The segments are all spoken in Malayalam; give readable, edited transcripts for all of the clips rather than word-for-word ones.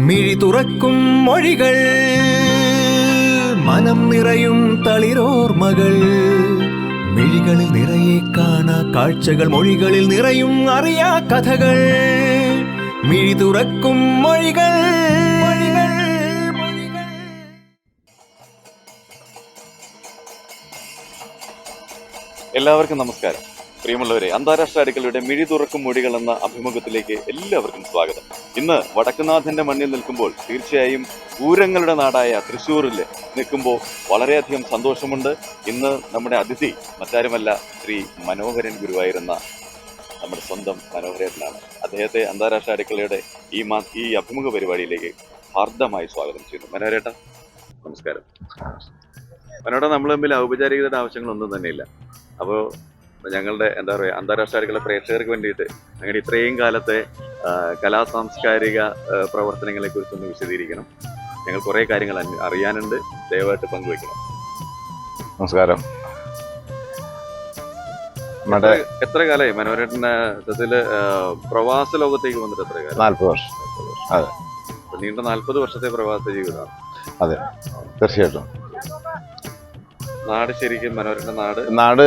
മിഴി തുറക്കും മൊഴികൾ, മനം നിറയും തളിരോർമകൾ, മിഴികളിൽ നിറയെ കാണാ കാഴ്ചകൾ, മൊഴികളിൽ നിറയും അറിയാ കഥകൾ. മിഴി തുറക്കും മൊഴികൾ. എല്ലാവർക്കും നമസ്കാരം. പ്രിയമുള്ളവരെ, അന്താരാഷ്ട്ര അടുക്കളയുടെ മിഴി തുറക്കും മൊഴികൾ എന്ന അഭിമുഖത്തിലേക്ക് എല്ലാവർക്കും സ്വാഗതം. ഇന്ന് വടക്കുനാഥന്റെ മണ്ണിൽ നിൽക്കുമ്പോൾ തീർച്ചയായും പൂരങ്ങളുടെ നാടായ തൃശ്ശൂരിൽ നിൽക്കുമ്പോൾ വളരെയധികം സന്തോഷമുണ്ട്. ഇന്ന് നമ്മുടെ അതിഥി മറ്റാരുമല്ല, ശ്രീ മനോഹരൻ ഗുരുവായൂർ എന്ന നമ്മുടെ സ്വന്തം മനോഹരനാണ്. അദ്ദേഹത്തെ അന്താരാഷ്ട്ര അടുക്കളയുടെ ഈ അഭിമുഖ പരിപാടിയിലേക്ക് ഹാർദമായി സ്വാഗതം ചെയ്യുന്നു. മനോഹരേട്ട നമസ്കാരം. മനോഹരേട്ട, നമ്മൾ തമ്മിൽ ഔപചാരികതയുടെ ആവശ്യങ്ങളൊന്നും തന്നെയില്ല. അപ്പോൾ ഞങ്ങളുടെ എന്താ പറയുക, അന്താരാഷ്ട്ര അടുക്കള പ്രേക്ഷകർക്ക് വേണ്ടിയിട്ട് ഞങ്ങളുടെ ഇത്രയും കാലത്തെ കലാ സാംസ്കാരിക പ്രവർത്തനങ്ങളെ കുറിച്ചൊന്ന് വിശദീകരിക്കണം. ഞങ്ങൾ കുറേ കാര്യങ്ങൾ അറിയാനുണ്ട്, ദയവായിട്ട് പങ്കുവയ്ക്കണം. നമസ്കാരം. എത്ര കാലമായി മനോഹരേട്ടൻ്റെ സത്യത്തില് പ്രവാസ ലോകത്തേക്ക് വന്നിട്ട് എത്ര കാലം? 40 വർഷം. അതെ, നീണ്ട 40 വർഷത്തെ പ്രവാസ ജീവിതമാണ്. അതെ, തീർച്ചയായിട്ടും. നാട് ശരിക്കും മനോഹരന്റെ നാട്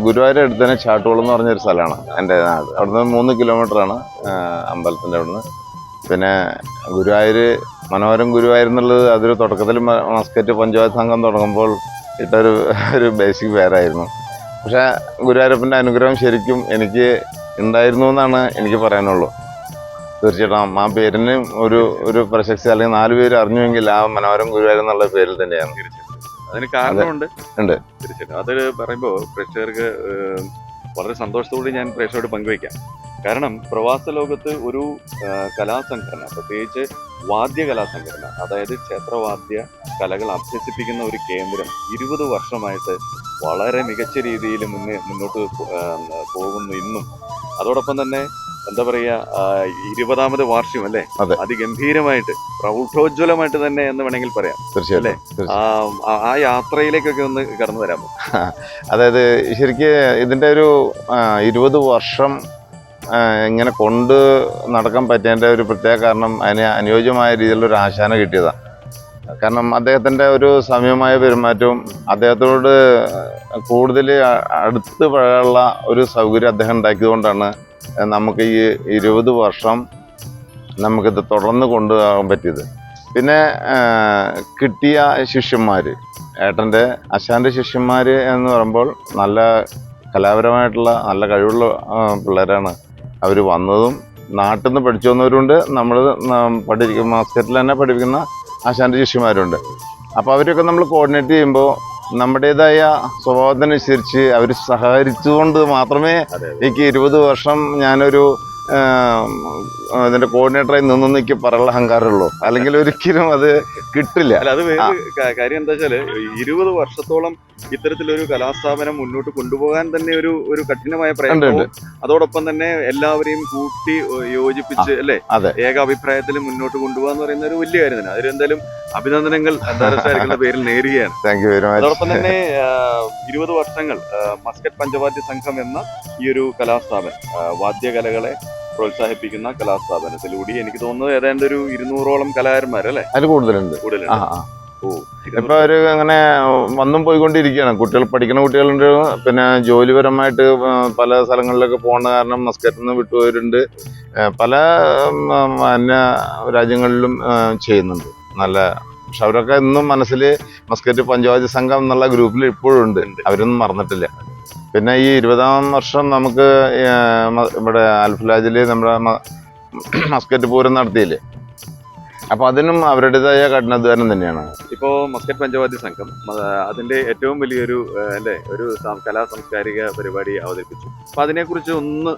ഗുരുവായൂർ അടുത്ത് തന്നെ ചാട്ടുകുളം എന്ന് പറഞ്ഞൊരു സ്ഥലമാണ് എൻ്റെ നാട്. അവിടുന്ന് 3 കിലോമീറ്ററാണ് അമ്പലത്തിൻ്റെ അവിടുന്ന്. പിന്നെ ഗുരുവായൂർ, മനോഹരം ഗുരുവായൂർ എന്നുള്ളത് അതൊരു തുടക്കത്തിൽ മസ്കറ്റ് പഞ്ചായത്ത് സംഘം തുടങ്ങുമ്പോൾ ഒരു ബേസിക് പേരായിരുന്നു. പക്ഷേ ഗുരുവായൂരപ്പൻ്റെ അനുഗ്രഹം ശരിക്കും എനിക്ക് ഉണ്ടായിരുന്നു എന്നാണ് എനിക്ക് പറയാനുള്ളൂ. തീർച്ചയായിട്ടും ആ പേരിന് ഒരു പ്രശസ്തി, അല്ലെങ്കിൽ 4 പേര് അറിഞ്ഞുവെങ്കിൽ ആ മനോഹരം ഗുരുവായൂർ എന്നുള്ള പേരിൽ തന്നെയാണ്. അതിന് കാരണമുണ്ട്. തീർച്ചയായിട്ടും അത് പറയുമ്പോൾ പ്രേക്ഷകർക്ക് വളരെ സന്തോഷത്തോടെ ഞാൻ പ്രേക്ഷകരോട് പങ്കുവയ്ക്കാം. കാരണം പ്രവാസ ലോകത്ത് ഒരു കലാസംഘടന, പ്രത്യേകിച്ച് വാദ്യ കലാസംഘടന, അതായത് ക്ഷേത്രവാദ്യ കലകൾ അഭ്യസിപ്പിക്കുന്ന ഒരു കേന്ദ്രം 20 വർഷമായിട്ട് വളരെ മികച്ച രീതിയിൽ മുന്നോട്ട് പോകുന്നു ഇന്നും. അതോടൊപ്പം തന്നെ എന്താ പറയുക, 20ാമത് വാർഷികം അല്ലേ, അതിഗംഭീരമായിട്ട് പ്രൗഢോജ്വലമായിട്ട് തന്നെ എന്ന് വേണമെങ്കിൽ പറയാം. തീർച്ചയായും. ആ യാത്രയിലേക്കൊക്കെ ഒന്ന് കടന്നു വരാമോ? അതായത് ശരിക്ക് ഇതിൻ്റെ ഒരു 20 വർഷം ഇങ്ങനെ കൊണ്ട് നടക്കാൻ പറ്റിയതിൻ്റെ ഒരു പ്രത്യേക കാരണം അതിന് അനുയോജ്യമായ രീതിയിലുള്ളൊരു ആശാന കിട്ടിയതാണ്. കാരണം അദ്ദേഹത്തിൻ്റെ ഒരു സമയമായ പെരുമാറ്റവും അദ്ദേഹത്തോട് കൂടുതൽ അടുത്ത് പഴയുള്ള ഒരു സൗകര്യം അദ്ദേഹം ഉണ്ടാക്കിയതുകൊണ്ടാണ് നമുക്ക് ഈ 20 വർഷം നമുക്കിത് തുടർന്ന് കൊണ്ടുപോകാൻ പറ്റിയത്. പിന്നെ കിട്ടിയ ശിഷ്യന്മാർ, ഏട്ടൻ്റെ ആശാൻ്റെ ശിഷ്യന്മാർ എന്ന് പറയുമ്പോൾ നല്ല കലാപരമായിട്ടുള്ള നല്ല കഴിവുള്ള പിള്ളേരാണ്. അവർ വന്നതും നാട്ടിൽ നിന്ന് പഠിച്ചു വന്നവരുണ്ട്, നമ്മൾ പഠിക്കുന്ന മസ്കറ്റിൽ തന്നെ പഠിപ്പിക്കുന്ന ആശാൻ്റെ ശിഷ്യന്മാരുണ്ട്. അപ്പോൾ അവരൊക്കെ നമ്മൾ കോർഡിനേറ്റ് ചെയ്യുമ്പോൾ നമ്മുടേതായ സ്വഭാവത്തിനനുസരിച്ച് അവർ സഹകരിച്ചുകൊണ്ട് മാത്രമേ എനിക്ക് 20 വർഷം ഞാനൊരു ഇതിന്റെ കോർഡിനേറ്ററായി നിന്നൊന്നും എനിക്ക് പറയാനുള്ള അഹങ്കാരമുള്ളൂ. അല്ലെങ്കിൽ ഒരിക്കലും അത് കിട്ടില്ല. അല്ല, അത് വേറെ കാര്യം എന്താ വെച്ചാല് 20 വർഷത്തോളം ഇത്തരത്തിലൊരു കലാസ്ഥാപനം മുന്നോട്ട് കൊണ്ടുപോകാൻ തന്നെ ഒരു കഠിനമായ പ്രയത്നവും അതോടൊപ്പം തന്നെ എല്ലാവരെയും കൂട്ടി യോജിപ്പിച്ച് അല്ലെ ഏകാഭിപ്രായത്തിൽ മുന്നോട്ട് കൊണ്ടുപോകാന്ന് പറയുന്ന ഒരു വലിയ കാര്യം തന്നെ. അതിലെന്തായാലും അഭിനന്ദനങ്ങൾ അന്താരാഷ്ട്ര പേരിൽ നേരുകയാണ്. Thank you very much. അതോടൊപ്പം തന്നെ 20 വർഷങ്ങൾ മസ്കറ്റ് പഞ്ചവാദ്യ സംഘം എന്ന ഈ ഒരു കലാസ്ഥാപനം, വാദ്യകലകളെ പ്രോത്സാഹിപ്പിക്കുന്ന കലാസ്ഥാപനത്തിലൂടെ എനിക്ക് തോന്നുന്നത് ഏതാണ്ട് ഒരു 200ഓളം കലാകാരന്മാരല്ലേ? അതിൽ കൂടുതലുണ്ട്. ഇപ്പൊ ഒരു അങ്ങനെ വന്നും പോയിക്കൊണ്ടിരിക്കുകയാണ്. കുട്ടികൾ, പഠിക്കുന്ന കുട്ടികളുണ്ട്, പിന്നെ ജോലിപരമായിട്ട് പല സ്ഥലങ്ങളിലൊക്കെ പോകുന്ന കാരണം മസ്കറ്റിൽ നിന്ന് വിട്ടുപോയവരുണ്ട്. പല അന്യ രാജ്യങ്ങളിലും ചെയ്യുന്നുണ്ട് നല്ല. പക്ഷെ അവരൊക്കെ ഇന്നും മനസ്സിൽ മസ്കറ്റ് പഞ്ചവാദ്യ സംഘം എന്നുള്ള ഗ്രൂപ്പിൽ ഇപ്പോഴും ഉണ്ട്, അവരൊന്നും മറന്നിട്ടില്ല. പിന്നെ ഈ 20ാം വർഷം നമുക്ക് ഇവിടെ അൽഫലാജില് നമ്മുടെ മസ്കറ്റ് പൂരം നടത്തിയില്ലേ, അപ്പൊ അതിനും അവരുടേതായ കഠിനാധ്വാനം തന്നെയാണ്. ഇപ്പോ മസ്കറ്റ് പഞ്ചവാദ്യ സംഘം അതിന്റെ ഏറ്റവും വലിയൊരു ഒരു കലാ സാംസ്കാരിക പരിപാടി അവതരിപ്പിച്ചു. അപ്പൊ അതിനെക്കുറിച്ച് ഒന്ന്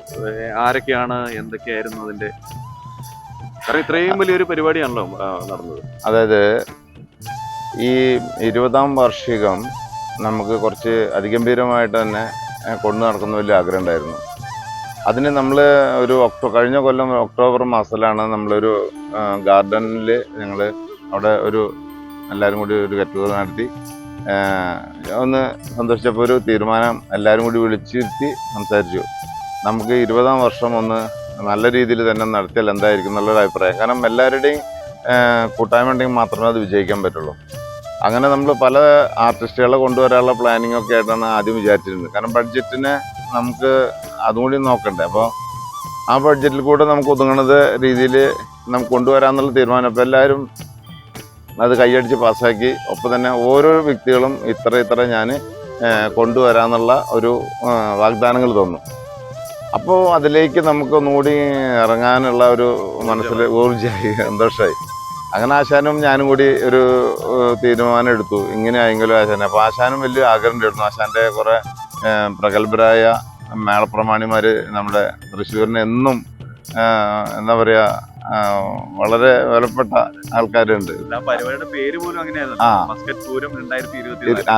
ആരൊക്കെയാണ്, എന്തൊക്കെയായിരുന്നു അതിന്റെ, കാരണം ഇത്രയും വലിയൊരു പരിപാടിയാണല്ലോ നടന്നത്. അതായത് ഈ 20ാം വാർഷികം നമുക്ക് കുറച്ച് അതിഗംഭീരമായിട്ട് തന്നെ കൊണ്ടു നടക്കുന്ന വലിയ ആഗ്രഹം ഉണ്ടായിരുന്നു. അതിന് നമ്മൾ കഴിഞ്ഞ കൊല്ലം ഒക്ടോബർ മാസത്തിലാണ് നമ്മളൊരു ഗാർഡനിൽ ഞങ്ങൾ അവിടെ എല്ലാവരും കൂടി ഒരു ഗെറ്റ് ടുഗദർ നടത്തി ഒന്ന് സന്തോഷിച്ചപ്പോൾ ഒരു തീരുമാനം എല്ലാവരും കൂടി വിളിച്ചിരുത്തി സംസാരിച്ചു. നമുക്ക് 20ാം വർഷം ഒന്ന് നല്ല രീതിയിൽ തന്നെ നടത്തിയാൽ എന്തായിരിക്കും എന്നുള്ളൊരു അഭിപ്രായം. കാരണം എല്ലാവരുടെയും കൂട്ടായ്മ ഉണ്ടെങ്കിൽ മാത്രമേ അത് വിജയിക്കാൻ പറ്റുള്ളൂ. അങ്ങനെ നമ്മൾ പല ആർട്ടിസ്റ്റുകളെ കൊണ്ടുവരാനുള്ള പ്ലാനിങ് ഒക്കെ ആയിട്ടാണ് ആദ്യം വിചാരിച്ചിരുന്നത്. കാരണം ബഡ്ജറ്റിനെ നമുക്ക് അതും കൂടി നോക്കണ്ടേ. അപ്പോൾ ആ ബഡ്ജറ്റിൽ കൂടെ നമുക്ക് ഒതുങ്ങുന്നത് രീതിയിൽ നമുക്ക് കൊണ്ടുവരാമെന്നുള്ള തീരുമാനം. അപ്പോൾ എല്ലാവരും അത് കൈയടിച്ച് പാസ്സാക്കി. ഒപ്പം തന്നെ ഓരോ വ്യക്തികളും ഇത്ര ഞാൻ കൊണ്ടുവരാമെന്നുള്ള ഒരു വാഗ്ദാനങ്ങൾ തന്നു. അപ്പോൾ അതിലേക്ക് നമുക്ക് ഒന്നുകൂടി ഇറങ്ങാനുള്ള ഒരു മനസ്സിൽ ഊർജ്ജമായി, സന്തോഷമായി. അങ്ങനെ ആശാനും ഞാനും കൂടി ഒരു തീരുമാനം എടുത്തു, ഇങ്ങനെ ആയെങ്കിലും ആശാനെ. അപ്പോൾ ആശാനും വലിയ ആഗ്രഹം ഉണ്ടായിരുന്നു. ആശാൻ്റെ കുറേ പ്രഗത്ഭരായ മേളപ്രമാണിമാർ നമ്മുടെ തൃശ്ശൂരിന് എന്നും എന്താ പറയുക വളരെ വിലപ്പെട്ട ആൾക്കാരുണ്ട്.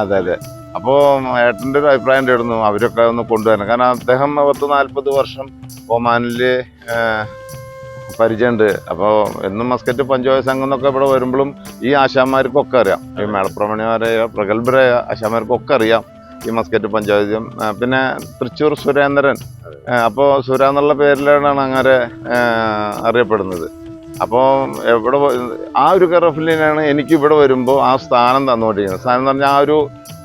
അതെ അതെ. അപ്പോൾ ഏട്ടൻ്റെ ഒരു അഭിപ്രായം ഉണ്ടായിരുന്നു അവരൊക്കെ ഒന്ന് കൊണ്ടുവരണം. കാരണം അദ്ദേഹം 40 വർഷം ഒമാനിൽ പരിചയമുണ്ട്. അപ്പോൾ എന്നും മസ്കറ്റ് പഞ്ചായത്ത് സംഘം എന്നൊക്കെ ഇവിടെ വരുമ്പോഴും ഈ ആശാന്മാർക്കൊക്കെ അറിയാം, ഈ മേളപ്രമാണിമാരായ പ്രഗത്ഭരായ ആശാന്മാർക്കൊക്കെ അറിയാം ഈ മസ്കറ്റ് പഞ്ചായത്തും. പിന്നെ തൃശ്ശൂർ സുരേന്ദ്രൻ, അപ്പോൾ സുര എന്നുള്ള പേരിലാണ് അങ്ങനെ അറിയപ്പെടുന്നത്. അപ്പോൾ ഇവിടെ ആ ഒരു കറഫിലാണ് എനിക്ക് ഇവിടെ വരുമ്പോൾ ആ സ്ഥാനം തന്നുകൊണ്ടിരിക്കുന്നത്. സ്ഥാനം എന്ന് പറഞ്ഞാൽ ആ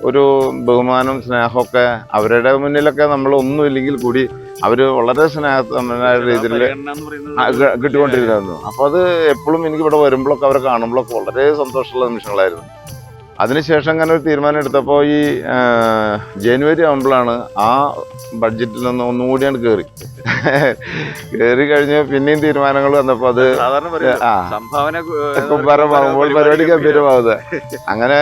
ഒരു ബഹുമാനം സ്നേഹമൊക്കെ അവരുടെ മുന്നിലൊക്കെ നമ്മൾ ഒന്നുമില്ലെങ്കിൽ കൂടി അവർ വളരെ സ്നേഹമായ രീതിയിൽ കിട്ടിക്കൊണ്ടിരിക്കുന്നു. അപ്പോൾ അത് എപ്പോഴും എനിക്ക് ഇവിടെ വരുമ്പോഴൊക്കെ അവരെ കാണുമ്പോഴൊക്കെ വളരെ സന്തോഷമുള്ള നിമിഷങ്ങളായിരുന്നു. അതിനുശേഷം അങ്ങനെ ഒരു തീരുമാനം എടുത്തപ്പോൾ ഈ ജനുവരി ആകുമ്പോഴാണ് ആ ബഡ്ജറ്റിൽ നിന്ന് ഒന്നുകൂടിയാണ് കയറി കഴിഞ്ഞ് പിന്നെയും തീരുമാനങ്ങൾ വന്നപ്പോൾ അത് കുമ്പാരമാകുമ്പോൾ പരിപാടി ഗംഭീരമാവുന്നത്. അങ്ങനെ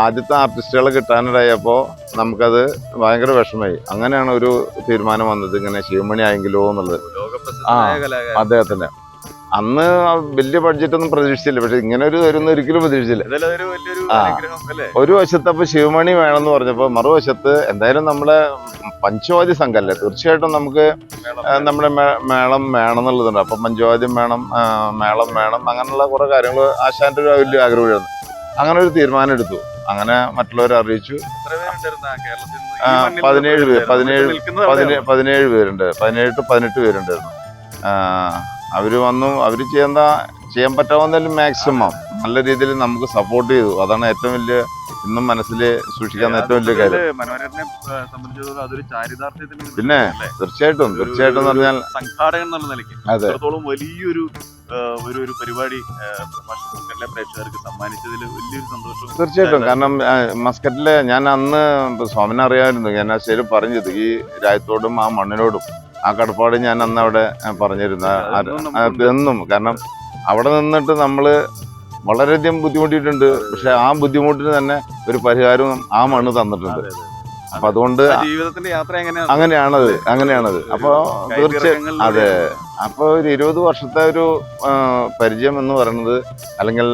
ആദ്യത്തെ ആർട്ടിസ്റ്റുകളെ കിട്ടാനിടയപ്പോൾ നമുക്കത് ഭയങ്കര വിഷമമായി. അങ്ങനെയാണ് ഒരു തീരുമാനം വന്നത്, ഇങ്ങനെ ശിവമണി ആയെങ്കിലോ എന്നുള്ളത്. അദ്ദേഹത്തിന്റെ അന്ന് വലിയ ബഡ്ജറ്റ് ഒന്നും പ്രതീക്ഷിച്ചില്ല, പക്ഷെ ഇങ്ങനെ ഒരു വരുന്ന ഒരിക്കലും പ്രതീക്ഷിച്ചില്ല. ഒരു വശത്ത് അപ്പൊ ശിവമണി വേണമെന്ന് പറഞ്ഞപ്പോ മറുവശത്ത് എന്തായാലും നമ്മളെ പഞ്ചവാദ്യ സംഘമല്ലേ, തീർച്ചയായിട്ടും നമുക്ക് നമ്മുടെ മേളം വേണം എന്നുള്ളതുണ്ട്. അപ്പൊ പഞ്ചവാദ്യം വേണം, മേളം വേണം, അങ്ങനെയുള്ള കുറെ കാര്യങ്ങൾ ആശാന്റെ ഒരു വലിയ ആഗ്രഹമായിരുന്നു. അങ്ങനെ ഒരു തീരുമാനം എടുത്തു. അങ്ങനെ മറ്റുള്ളവരെ അറിയിച്ചു. 17 പേരുണ്ട്, 17 to 18 പേരുണ്ടായിരുന്നു. അവര് വന്നു. അവര് ചെയ്യാൻ പറ്റാവുന്നതിലും മാക്സിമം നല്ല രീതിയിൽ നമുക്ക് സപ്പോർട്ട് ചെയ്തു. അതാണ് ഏറ്റവും വലിയ ഇന്നും മനസ്സിൽ സൂക്ഷിക്കാൻ ഏറ്റവും വലിയ കാര്യം. പിന്നെ തീർച്ചയായിട്ടും എന്ന് പറഞ്ഞാൽ സംഘാടകൻ എന്നുള്ള നിലയ്ക്ക് അത്രത്തോളം വലിയൊരു പരിപാടി പ്രേക്ഷകർക്ക് സമ്മാനിച്ചതിൽ വലിയൊരു സന്തോഷം. തീർച്ചയായിട്ടും. കാരണം മസ്കറ്റിലെ ഞാൻ അന്ന് സ്വാമിനെ അറിയാമായിരുന്നു. ഞാൻ ആ ശരി പറഞ്ഞത് ഈ രാജ്യത്തോടും ആ മണ്ണിനോടും ആ കടപ്പാട് ഞാൻ അന്ന് അവിടെ പറഞ്ഞിരുന്നു എന്നും. കാരണം അവിടെ നിന്നിട്ട് നമ്മൾ വളരെയധികം ബുദ്ധിമുട്ടിയിട്ടുണ്ട്. പക്ഷെ ആ ബുദ്ധിമുട്ടിന് തന്നെ ഒരു പരിഹാരവും ആ മണ്ണ് തന്നിട്ടുണ്ട്. അപ്പൊ അതുകൊണ്ട് ജീവിതത്തിന്റെ യാത്ര അങ്ങനെയാണത്. അപ്പൊ തീർച്ചയായും അതെ. അപ്പോൾ ഒരു 20 വർഷത്തെ ഒരു പരിചയം എന്ന് പറയുന്നത്, അല്ലെങ്കിൽ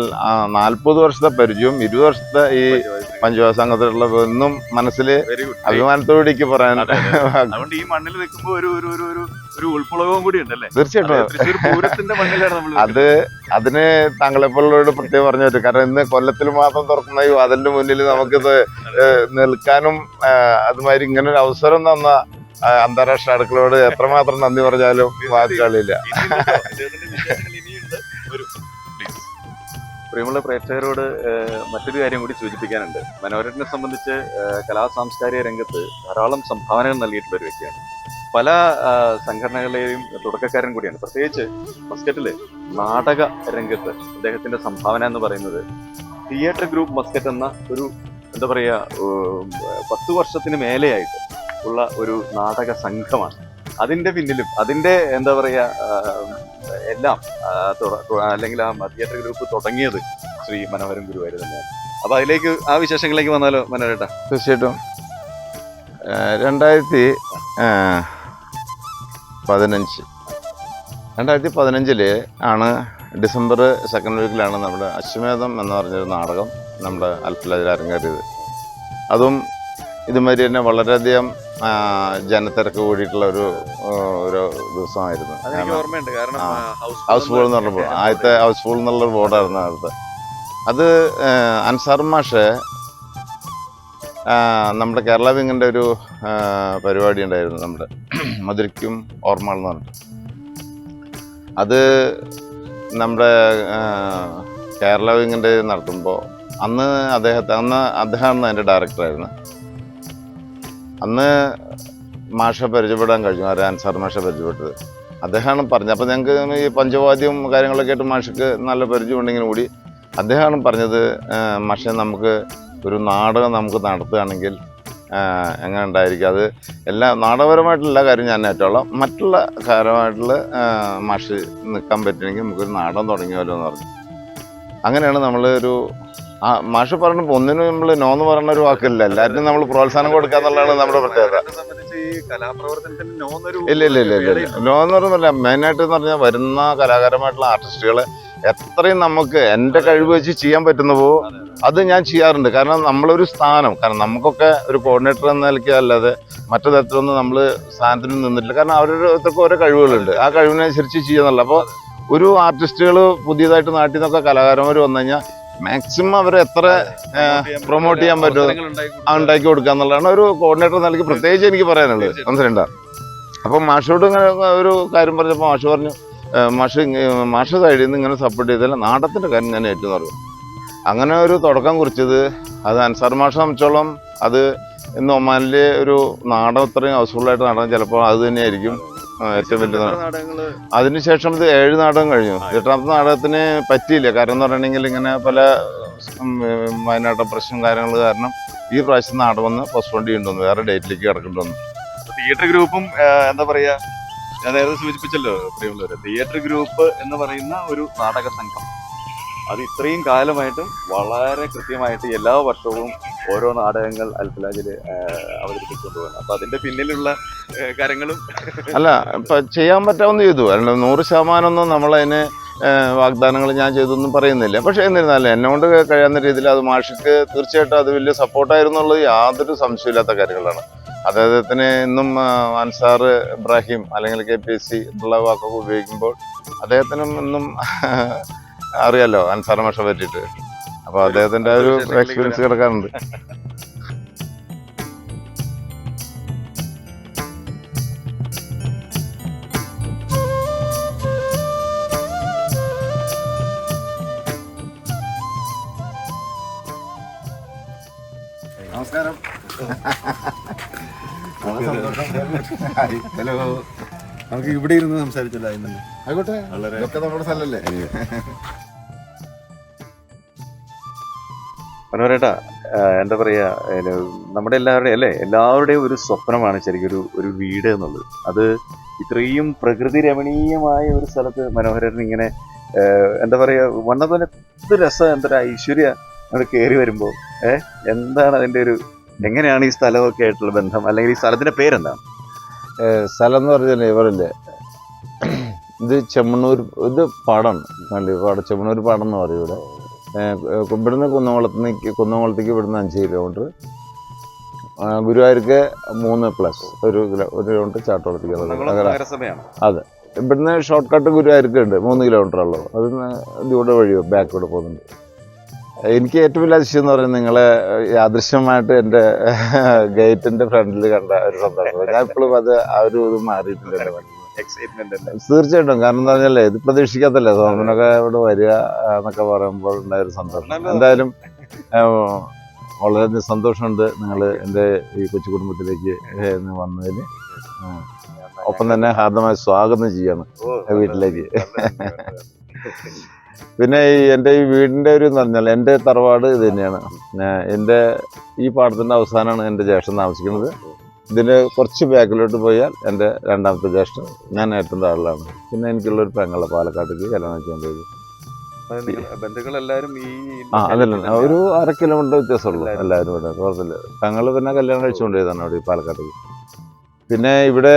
40 വർഷത്തെ പരിചയവും 20 വർഷത്തെ ഈ പഞ്ചവാദ്യ സംഘത്തിലുള്ള ഒന്നും മനസ്സിൽ അഭിമാനത്തോടേക്ക് പറയാൻ. അതുകൊണ്ട് ഈ മണ്ണിൽ നിൽക്കുമ്പോൾ ഒരു ഉൾപ്പുളകവും കൂടി ഉണ്ടല്ലേ. തീർച്ചയായിട്ടും. അതിന് താങ്കളെപ്പോലുള്ളവരോട് പ്രത്യേകം പറഞ്ഞു പറ്റും. കാരണം ഇന്ന് കൊല്ലത്തിൽ മാത്രം തുറക്കുന്ന ഈ വാതിലിന്റെ മുന്നിൽ നമുക്കിത് നിൽക്കാനും അതുമാതിരി ഇങ്ങനെ ഒരു അവസരം തന്ന അന്താരാഷ്ട്ര അടുക്കളയോട് എത്രമാത്രം നന്ദി പറഞ്ഞാലും വാക്കുകളില്ല. പ്രിയമുള്ള പ്രേക്ഷകരോട് മറ്റൊരു കാര്യം കൂടി സൂചിപ്പിക്കാനുണ്ട്. മനോരമയെ സംബന്ധിച്ച് കലാ സാംസ്കാരിക രംഗത്ത് ധാരാളം സംഭാവനകൾ നൽകിയിട്ടുള്ള ഒരു വ്യക്തിയാണ്. പല സംഘടനകളെയും തുടക്കക്കാരൻ കൂടിയാണ്. പ്രത്യേകിച്ച് മസ്കറ്റില് നാടക രംഗത്ത് അദ്ദേഹത്തിന്റെ സംഭാവന എന്ന് പറയുന്നത് തിയേറ്റർ ഗ്രൂപ്പ് മസ്കറ്റ് എന്ന ഒരു എന്താ പറയുക 10 വർഷത്തിന് മേലെയായിട്ട് ഉള്ള ഒരു നാടക സംഘമാണ്. അതിന്റെ പിന്നിലും അതിന്റെ എന്താ പറയുക എല്ലാം അല്ലെങ്കിൽ ആ തിയേറ്റർ ഗ്രൂപ്പ് തുടങ്ങിയത് ശ്രീ മനോഹരൻ ഗുരുവായൂർ തന്നെയാണ്. അപ്പൊ അതിലേക്ക് ആ വിശേഷങ്ങളിലേക്ക് വന്നാലോ മനോഹരേട്ടാ? തീർച്ചയായിട്ടും. 2015 ആണ് ഡിസംബർ 2nd വീക്കിലാണ് നമ്മുടെ അശ്വമേധം എന്ന് പറഞ്ഞൊരു നാടകം നമ്മുടെ അൽഫിലതിൽ അരങ്ങേറിയത്. അതും ഇതുമാതിരി തന്നെ വളരെയധികം ജനത്തിരക്ക് കൂടിയിട്ടുള്ള ഒരു ദിവസമായിരുന്നു. ഹൗസ്ഫുൾ എന്ന് പറഞ്ഞപ്പോൾ ആദ്യത്തെ ഹൗസ്ഫുൾ എന്നുള്ളൊരു ബോർഡായിരുന്നു അടുത്ത്. അത് അൻസാർ മാഷ് നമ്മുടെ കേരള വിങ്ങിൻ്റെ ഒരു പരിപാടി ഉണ്ടായിരുന്നു, നമ്മുടെ മധുരയ്ക്കും ഓർമ്മകൾ എന്ന് പറഞ്ഞിട്ട്. അത് നമ്മുടെ കേരള വിങ്ങിൻ്റെ നടത്തുമ്പോൾ അന്ന് അദ്ദേഹമാണ് അതിൻ്റെ ഡയറക്ടറായിരുന്നു. അന്ന് മാഷെ പരിചയപ്പെടാൻ കഴിഞ്ഞു, അൻസാർ മാഷെ പരിചയപ്പെട്ടത് അദ്ദേഹമാണ് പറഞ്ഞത്. അപ്പോൾ ഞങ്ങൾക്ക് ഈ പഞ്ചവാദ്യവും കാര്യങ്ങളൊക്കെ ആയിട്ട് മാഷക്ക് നല്ല പരിചയമുണ്ടെങ്കിലും കൂടി അദ്ദേഹമാണ് പറഞ്ഞത്, മാഷെ നമുക്ക് ഒരു നാടകം നമുക്ക് നടത്തുകയാണെങ്കിൽ എങ്ങനെ ഉണ്ടായിരിക്കും, അത് എല്ലാ നാടകപരമായിട്ടുള്ള കാര്യം ഞാൻ ഏറ്റോളാം, മറ്റുള്ള കാര്യമായിട്ടുള്ള മാഷ് നിൽക്കാൻ പറ്റുമെങ്കിൽ നമുക്കൊരു നാടകം തുടങ്ങിയാലോ എന്ന് പറഞ്ഞു. അങ്ങനെയാണ് നമ്മൾ ഒരു മാഷ് പറഞ്ഞപ്പോൾ ഒന്നിനും നമ്മൾ നോന്ന് പറയുന്ന ഒരു വാക്കില്ല, എല്ലാവരും നമ്മൾ പ്രോത്സാഹനം കൊടുക്കുക എന്നുള്ളതാണ് നമ്മുടെ പ്രത്യേകത. ഇല്ല ഇല്ല ഇല്ല ഇല്ല നോന്ന് പറയുന്നില്ല. മെയിനായിട്ട് എന്ന് പറഞ്ഞാൽ വരുന്ന കലാകാരമായിട്ടുള്ള ആർട്ടിസ്റ്റുകളെ എത്രയും നമുക്ക് എൻ്റെ കഴിവ് വെച്ച് ചെയ്യാൻ പറ്റുന്നുവോ അത് ഞാൻ ചെയ്യാറുണ്ട്. കാരണം നമ്മളൊരു സ്ഥാനം, കാരണം നമുക്കൊക്കെ ഒരു കോർഡിനേറ്റർ എന്ന നിലയ്ക്ക് അല്ലാതെ മറ്റു തരത്തിലൊന്നും നമ്മൾ സ്ഥാനത്തിന് നിന്നിട്ടില്ല. കാരണം അവരോരുത്തർക്കും ഓരോ കഴിവുകളുണ്ട്, ആ കഴിവിനനുസരിച്ച് ചെയ്യുന്നുള്ളൂ. അപ്പോൾ ഒരു ആർട്ടിസ്റ്റുകൾ പുതിയതായിട്ട് നാട്ടിൽ നിന്നൊക്കെ കലാകാരന്മാർ വന്നു കഴിഞ്ഞാൽ മാക്സിമം അവരെ എത്ര പ്രൊമോട്ട് ചെയ്യാൻ പറ്റുമോ ഉണ്ടാക്കി കൊടുക്കുക എന്നുള്ളതാണ് ഒരു കോർഡിനേറ്റർ നിലയ്ക്ക് പ്രത്യേകിച്ച് എനിക്ക് പറയാനുള്ളത്. മനസ്സിലുണ്ടോ? അപ്പം മാഷോട് ഇങ്ങനെ ഒരു കാര്യം പറഞ്ഞപ്പോൾ മാഷ് പറഞ്ഞു, മാഷ് സൈഡിൽ നിന്ന് ഇങ്ങനെ സപ്പോർട്ട് ചെയ്താൽ നാടകത്തിൻ്റെ കാര്യം ഞാൻ ഏറ്റവും പറഞ്ഞു. അങ്ങനെ ഒരു തുടക്കം കുറിച്ചത് അത് അൻസാർ മാഷെ സംബന്ധിച്ചോളം അത് ഇന്ന് ഒമാനിലെ ഒരു നാടകം ഇത്രയും ഹൗസ്ഫുള്ളായിട്ട് നടന്നത് ചിലപ്പോൾ അത് തന്നെയായിരിക്കും ഏറ്റവും വലിയ നാടകം. അതിനുശേഷം ഇത് 7 നാടകം കഴിഞ്ഞു. 8ാമത്തെ നാടകത്തിന് പറ്റിയില്ല. കാരണം എന്ന് പറയണമെങ്കിൽ ഇങ്ങനെ പല വയനാട്ട പ്രശ്നം കാര്യങ്ങൾ കാരണം ഈ പ്രാവശ്യം നാടകം ഒന്ന് പോസ്റ്റ്പോൺ ചെയ്യേണ്ടി, വേറെ ഡേറ്റിലേക്ക് കിടക്കേണ്ടി വന്നു. തിയേറ്റർ ഗ്രൂപ്പും എന്താ പറയാ, ഞാൻ നേരത്തെ സൂചിപ്പിച്ചല്ലോ പ്രിയമുള്ളവരെ, തിയേറ്റർ ഗ്രൂപ്പ് എന്ന് പറയുന്ന ഒരു നാടക സംഘം അത് ഇത്രയും കാലമായിട്ടും വളരെ കൃത്യമായിട്ട് എല്ലാ വർഷവും ഓരോ നാടകങ്ങൾ അൽഫലാജിൽ അവതരിപ്പിച്ചുകൊണ്ടുപോകുന്നത്. അപ്പൊ അതിന്റെ പിന്നിലുള്ള കാര്യങ്ങളും അല്ല ഇപ്പം ചെയ്യാൻ പറ്റാവുന്ന ചെയ്തു. അല്ല 100% ഒന്നും നമ്മളതിന് വാഗ്ദാനങ്ങൾ ഞാൻ ചെയ്തൊന്നും പറയുന്നില്ല. പക്ഷേ എന്നിരുന്നാലും എന്നെ കൊണ്ട് കഴിയാവുന്ന രീതിയിൽ അത് മാഷിക്ക് തീർച്ചയായിട്ടും അത് വലിയ സപ്പോർട്ടായിരുന്നുള്ളത് യാതൊരു സംശയമില്ലാത്ത കാര്യങ്ങളാണ്. അദ്ദേഹത്തിന് ഇന്നും അൻസാർ ഇബ്രാഹിം അല്ലെങ്കിൽ KPC എന്നുള്ള വാക്കൊക്കെ ഉപയോഗിക്കുമ്പോൾ അദ്ദേഹത്തിനും ഇന്നും അറിയാലോ അൻസാർ മാഷെ പറ്റിയിട്ട്. അപ്പോൾ അദ്ദേഹത്തിൻ്റെ ഒരു എക്സ്പീരിയൻസ് കിടക്കാറുണ്ട്. നമസ്കാരം. ഹലോ, നമുക്ക് ഇവിടെ ഇരുന്ന് സംസാരിച്ചല്ലോ. ആയിക്കോട്ടെ, ഇതൊക്കെ നമ്മുടെ സ്ഥലമല്ലേ. മനോഹരേട്ടാ, എന്താ പറയാ, നമ്മുടെ എല്ലാവരുടെയും ഒരു സ്വപ്നമാണ് ശരിക്കും ഒരു വീട് എന്നുള്ളത്. അത് ഇത്രയും പ്രകൃതി രമണീയമായ ഒരു സ്ഥലത്ത് മനോഹരൻ ഇങ്ങനെ എന്താ പറയാ വന്നതുപോലെ എന്ത് രസം, എന്തൊരു ഐശ്വര്യ നമ്മൾ കയറി വരുമ്പോൾ എന്താണ് അതിൻ്റെ ഒരു, എങ്ങനെയാണ് ഈ സ്ഥലമൊക്കെ ആയിട്ടുള്ള ബന്ധം, അല്ലെങ്കിൽ ഈ സ്ഥലത്തിന്റെ പേരെന്താണ്? സ്ഥലം എന്ന് പറഞ്ഞാൽ ഇവരല്ലേ, ഇത് ചെമ്മണ്ണൂർ, ഇത് പാടാണ്, ചെമ്മണ്ണൂർ പാടം എന്ന് പറയും. ഇവിടെ ഇവിടുന്ന് കുന്നംകുളത്തേക്ക് ഇവിടുന്ന് 5 കിലോമീറ്റർ, ഗുരുവായൂർക്ക് 3+ 1 കിലോമീറ്റർ ചാട്ടോളത്തേക്ക്. അതെ, ഇവിടുന്ന് ഷോർട്ട് കട്ട് ഗുരുവായൂർക്ക് ഉണ്ട്, 3 കിലോമീറ്റർ ഉള്ളൂ. അത് ഇതിലൂടെ വഴിയോ ബാക്കിലൂടെ പോകുന്നുണ്ട്. എനിക്ക് ഏറ്റവും വലിയ അതിശയം എന്ന് പറയുന്നത് നിങ്ങളെ യാദൃശ്യമായിട്ട് എൻ്റെ ഗേറ്റിന്റെ ഫ്രണ്ടിൽ കണ്ട ഒരു സന്തോഷം. ഞാൻ ഇപ്പോഴും അത് ആ ഒരു ഇത് മാറിയിട്ടില്ല. തീർച്ചയായിട്ടും, കാരണം എന്താ പറഞ്ഞാലേ ഇത് പ്രതീക്ഷിക്കാത്തല്ലേ സോമനൊക്കെ ഇവിടെ വരിക എന്നൊക്കെ പറയുമ്പോൾ ഉണ്ടായൊരു സന്തോഷം. എന്തായാലും വളരെ സന്തോഷമുണ്ട് നിങ്ങൾ എൻ്റെ ഈ കൊച്ചു കുടുംബത്തിലേക്ക് വന്നതിന്. ഒപ്പം തന്നെ ഹാർദമായി സ്വാഗതം ചെയ്യാണ് വീട്ടിലേക്ക്. പിന്നെ എൻ്റെ ഈ വീടിൻ്റെ ഒരു എന്ന് പറഞ്ഞാൽ എൻ്റെ തറവാട് ഇത് തന്നെയാണ്. എൻ്റെ ഈ പാടത്തിൻ്റെ അവസാനമാണ് എൻ്റെ ജ്യേഷ്ഠൻ താമസിക്കുന്നത്. ഇതിന് കുറച്ച് ബാക്കിലോട്ട് പോയാൽ എൻ്റെ 2ാമത്തെ ജ്യേഷ്ഠൻ, ഞാൻ ഏറ്റവും താഴിലാണ്. പിന്നെ എനിക്കുള്ളൊരു പെങ്ങളെ പാലക്കാട്ടേക്ക് കല്യാണം വെച്ചുകൊണ്ടത്. അതല്ല, ഒരു 1/2 കിലോമീറ്റർ വ്യത്യാസമുള്ളൂ എല്ലാവരും ഇവിടെ. കുഴപ്പമില്ല. പെങ്ങള് പിന്നെ കല്യാണം കഴിച്ചുകൊണ്ട് പോയതാണ് അവിടെ ഈ പാലക്കാട്ടേക്ക്. പിന്നെ ഇവിടെ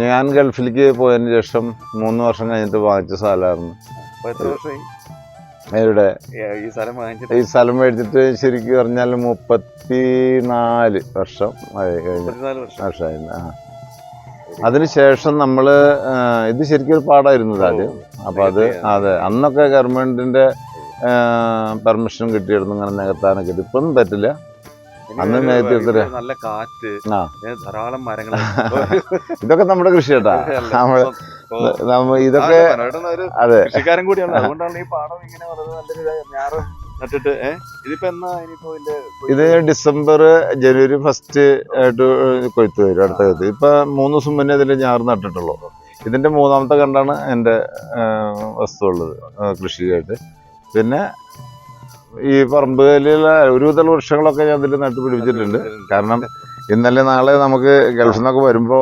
ഞാൻ ഗൾഫിലേക്ക് പോയതിന് ശേഷം 3 വർഷം കഴിഞ്ഞിട്ട് വാങ്ങിച്ച സ്ഥലമായിരുന്നു. ഇവിടെ ഈ സ്ഥലം മേടിച്ചിട്ട് ശരിക്കും പറഞ്ഞാൽ 34 വർഷം വർഷമായിരുന്നു. അതിനുശേഷം നമ്മള് ഇത് ശരിക്കും ഒരു പാടായിരുന്നു ആദ്യം. അപ്പൊ അതെ, അന്നൊക്കെ ഗവൺമെന്റിന്റെ പെർമിഷൻ കിട്ടിയിരുന്നു ഇങ്ങനെ നികത്താനൊക്കെ. ഇപ്പൊന്നും പറ്റില്ല. അന്ന് നല്ല കാറ്റ്, ധാരാളം മരങ്ങൾ. ഇതൊക്കെ നമ്മുടെ കൃഷി കേട്ടാ. ഇതൊക്കെ അതെ കൃഷിക്കാരൻ കൂടിയാണ്, അതുകൊണ്ടാണ് ഈ പാടം ഇങ്ങനെ വളരെ നല്ലൊരു ഞാറ് നട്ടിട്ട്. ഇതിപ്പോ എന്നാ ഇനിയിപ്പോ ഇത് ഡിസംബർ ജനുവരി 1 ആയിട്ട് കൊയ്ത്ത് വരും അടുത്ത കൊയ്ത്ത്. ഇപ്പൊ 3 ദിവസം മുന്നേ ഇതിൽ ഞാറ് നട്ടിട്ടുള്ളൂ. ഇതിന്റെ 3ാമത്തെ കണ്ടാണ് എൻ്റെ വസ്തു ഉള്ളത് കൃഷിയായിട്ട്. പിന്നെ ഈ പറമ്പുകളിലുള്ള ഒരുവിധ വൃക്ഷങ്ങളൊക്കെ ഞാൻ ഇതിൽ നട്ടു പിടിപ്പിച്ചിട്ടുണ്ട്. കാരണം ഇന്നലെ നാളെ നമുക്ക് ഗൾഫിൽ നിന്നൊക്കെ വരുമ്പോ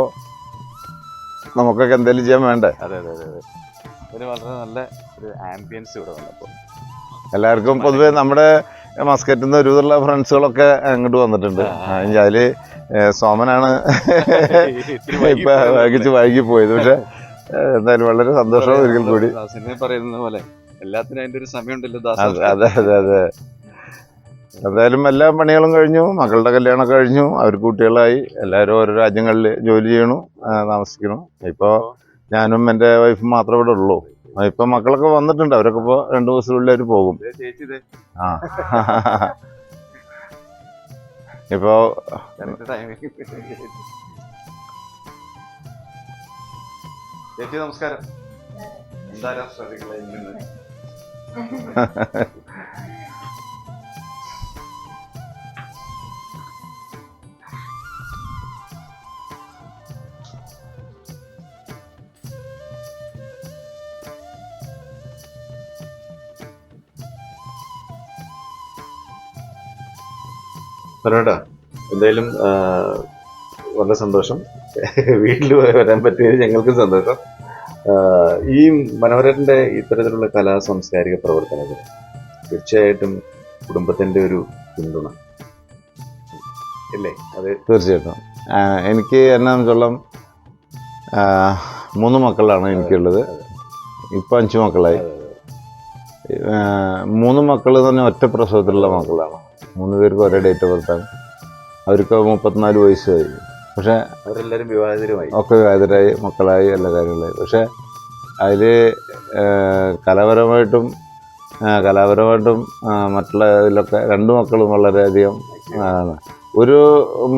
നമുക്കൊക്കെ എന്തെങ്കിലും ചെയ്യാൻ വേണ്ടേ. അതെ അതെ അതെ, ഒരു വളരെ നല്ല ഒരു ആംബിയൻസ് ഇവിടെ വന്നപ്പോ എല്ലാവർക്കും പൊതുവെ നമ്മുടെ മസ്കറ്റിൽ നിന്ന് ഒരുവിധമുള്ള ഫ്രണ്ട്സുകളൊക്കെ അങ്ങോട്ട് വന്നിട്ടുണ്ട്. അതില് സോമനാണ് ഇപ്പൊ വൈകി പോയത്. പക്ഷെ എന്തായാലും വളരെ സന്തോഷം ഒരിക്കൽ കൂടി. സിനിമ പറയുന്ന പോലെ എല്ലാത്തിനും അതിന്റെ ഒരു സമയമുണ്ടല്ലോ. അതെ അതെ അതെ. എന്തായാലും എല്ലാ പണികളും കഴിഞ്ഞു, മക്കളുടെ കല്യാണം കഴിഞ്ഞു, അവർക്ക് കുട്ടികളായി, എല്ലാവരും ഓരോ രാജ്യങ്ങളിൽ ജോലി ചെയ്യണു, താമസിക്കണം. ഇപ്പോൾ ഞാനും എൻ്റെ വൈഫും മാത്രമേ ഇവിടെ ഉള്ളൂ. ഇപ്പൊ മക്കളൊക്കെ വന്നിട്ടുണ്ട്, അവരൊക്കെ ഇപ്പോൾ 2 ദിവസത്തിനുള്ളിൽ അവർ പോകും. ആ ഇപ്പോ ചേച്ചി നമസ്കാരം. അന്താരാഷ്ട്ര പറയട്ടാ, എന്തായാലും വളരെ സന്തോഷം. വീട്ടിൽ വരാൻ പറ്റിയത് ഞങ്ങൾക്കും സന്തോഷം. ഈ മനോഹരന്റെ ഇത്തരത്തിലുള്ള കലാ സാംസ്കാരിക പ്രവർത്തനങ്ങൾ തീർച്ചയായിട്ടും കുടുംബത്തിന്റെ ഒരു പിന്തുണ ഇല്ലേ? അത് തീർച്ചയായിട്ടും. എനിക്ക് എന്നാന്നുവെച്ചോളം 3 മക്കളാണ് എനിക്കുള്ളത്. ഇപ്പൊ 5 മക്കളായി. 3 മക്കൾ എന്ന് പറഞ്ഞാൽ ഒറ്റ പ്രസവത്തിലുള്ള മക്കളാണ്. 3 പേർക്ക് ഒരേ ഡേറ്റ് ഓഫ് ബർത്താണ്. അവർക്ക് 34 വയസ്സായി. പക്ഷെ അവരെല്ലാവരും വിവാഹിതരുമായി, ഒക്കെ വിവാഹിതരായി, മക്കളായി, എല്ലാ കാര്യങ്ങളായി. പക്ഷെ അതിൽ കലാപരമായിട്ടും മറ്റുള്ള ഇതിലൊക്കെ 2 മക്കളും വളരെയധികം ഒരു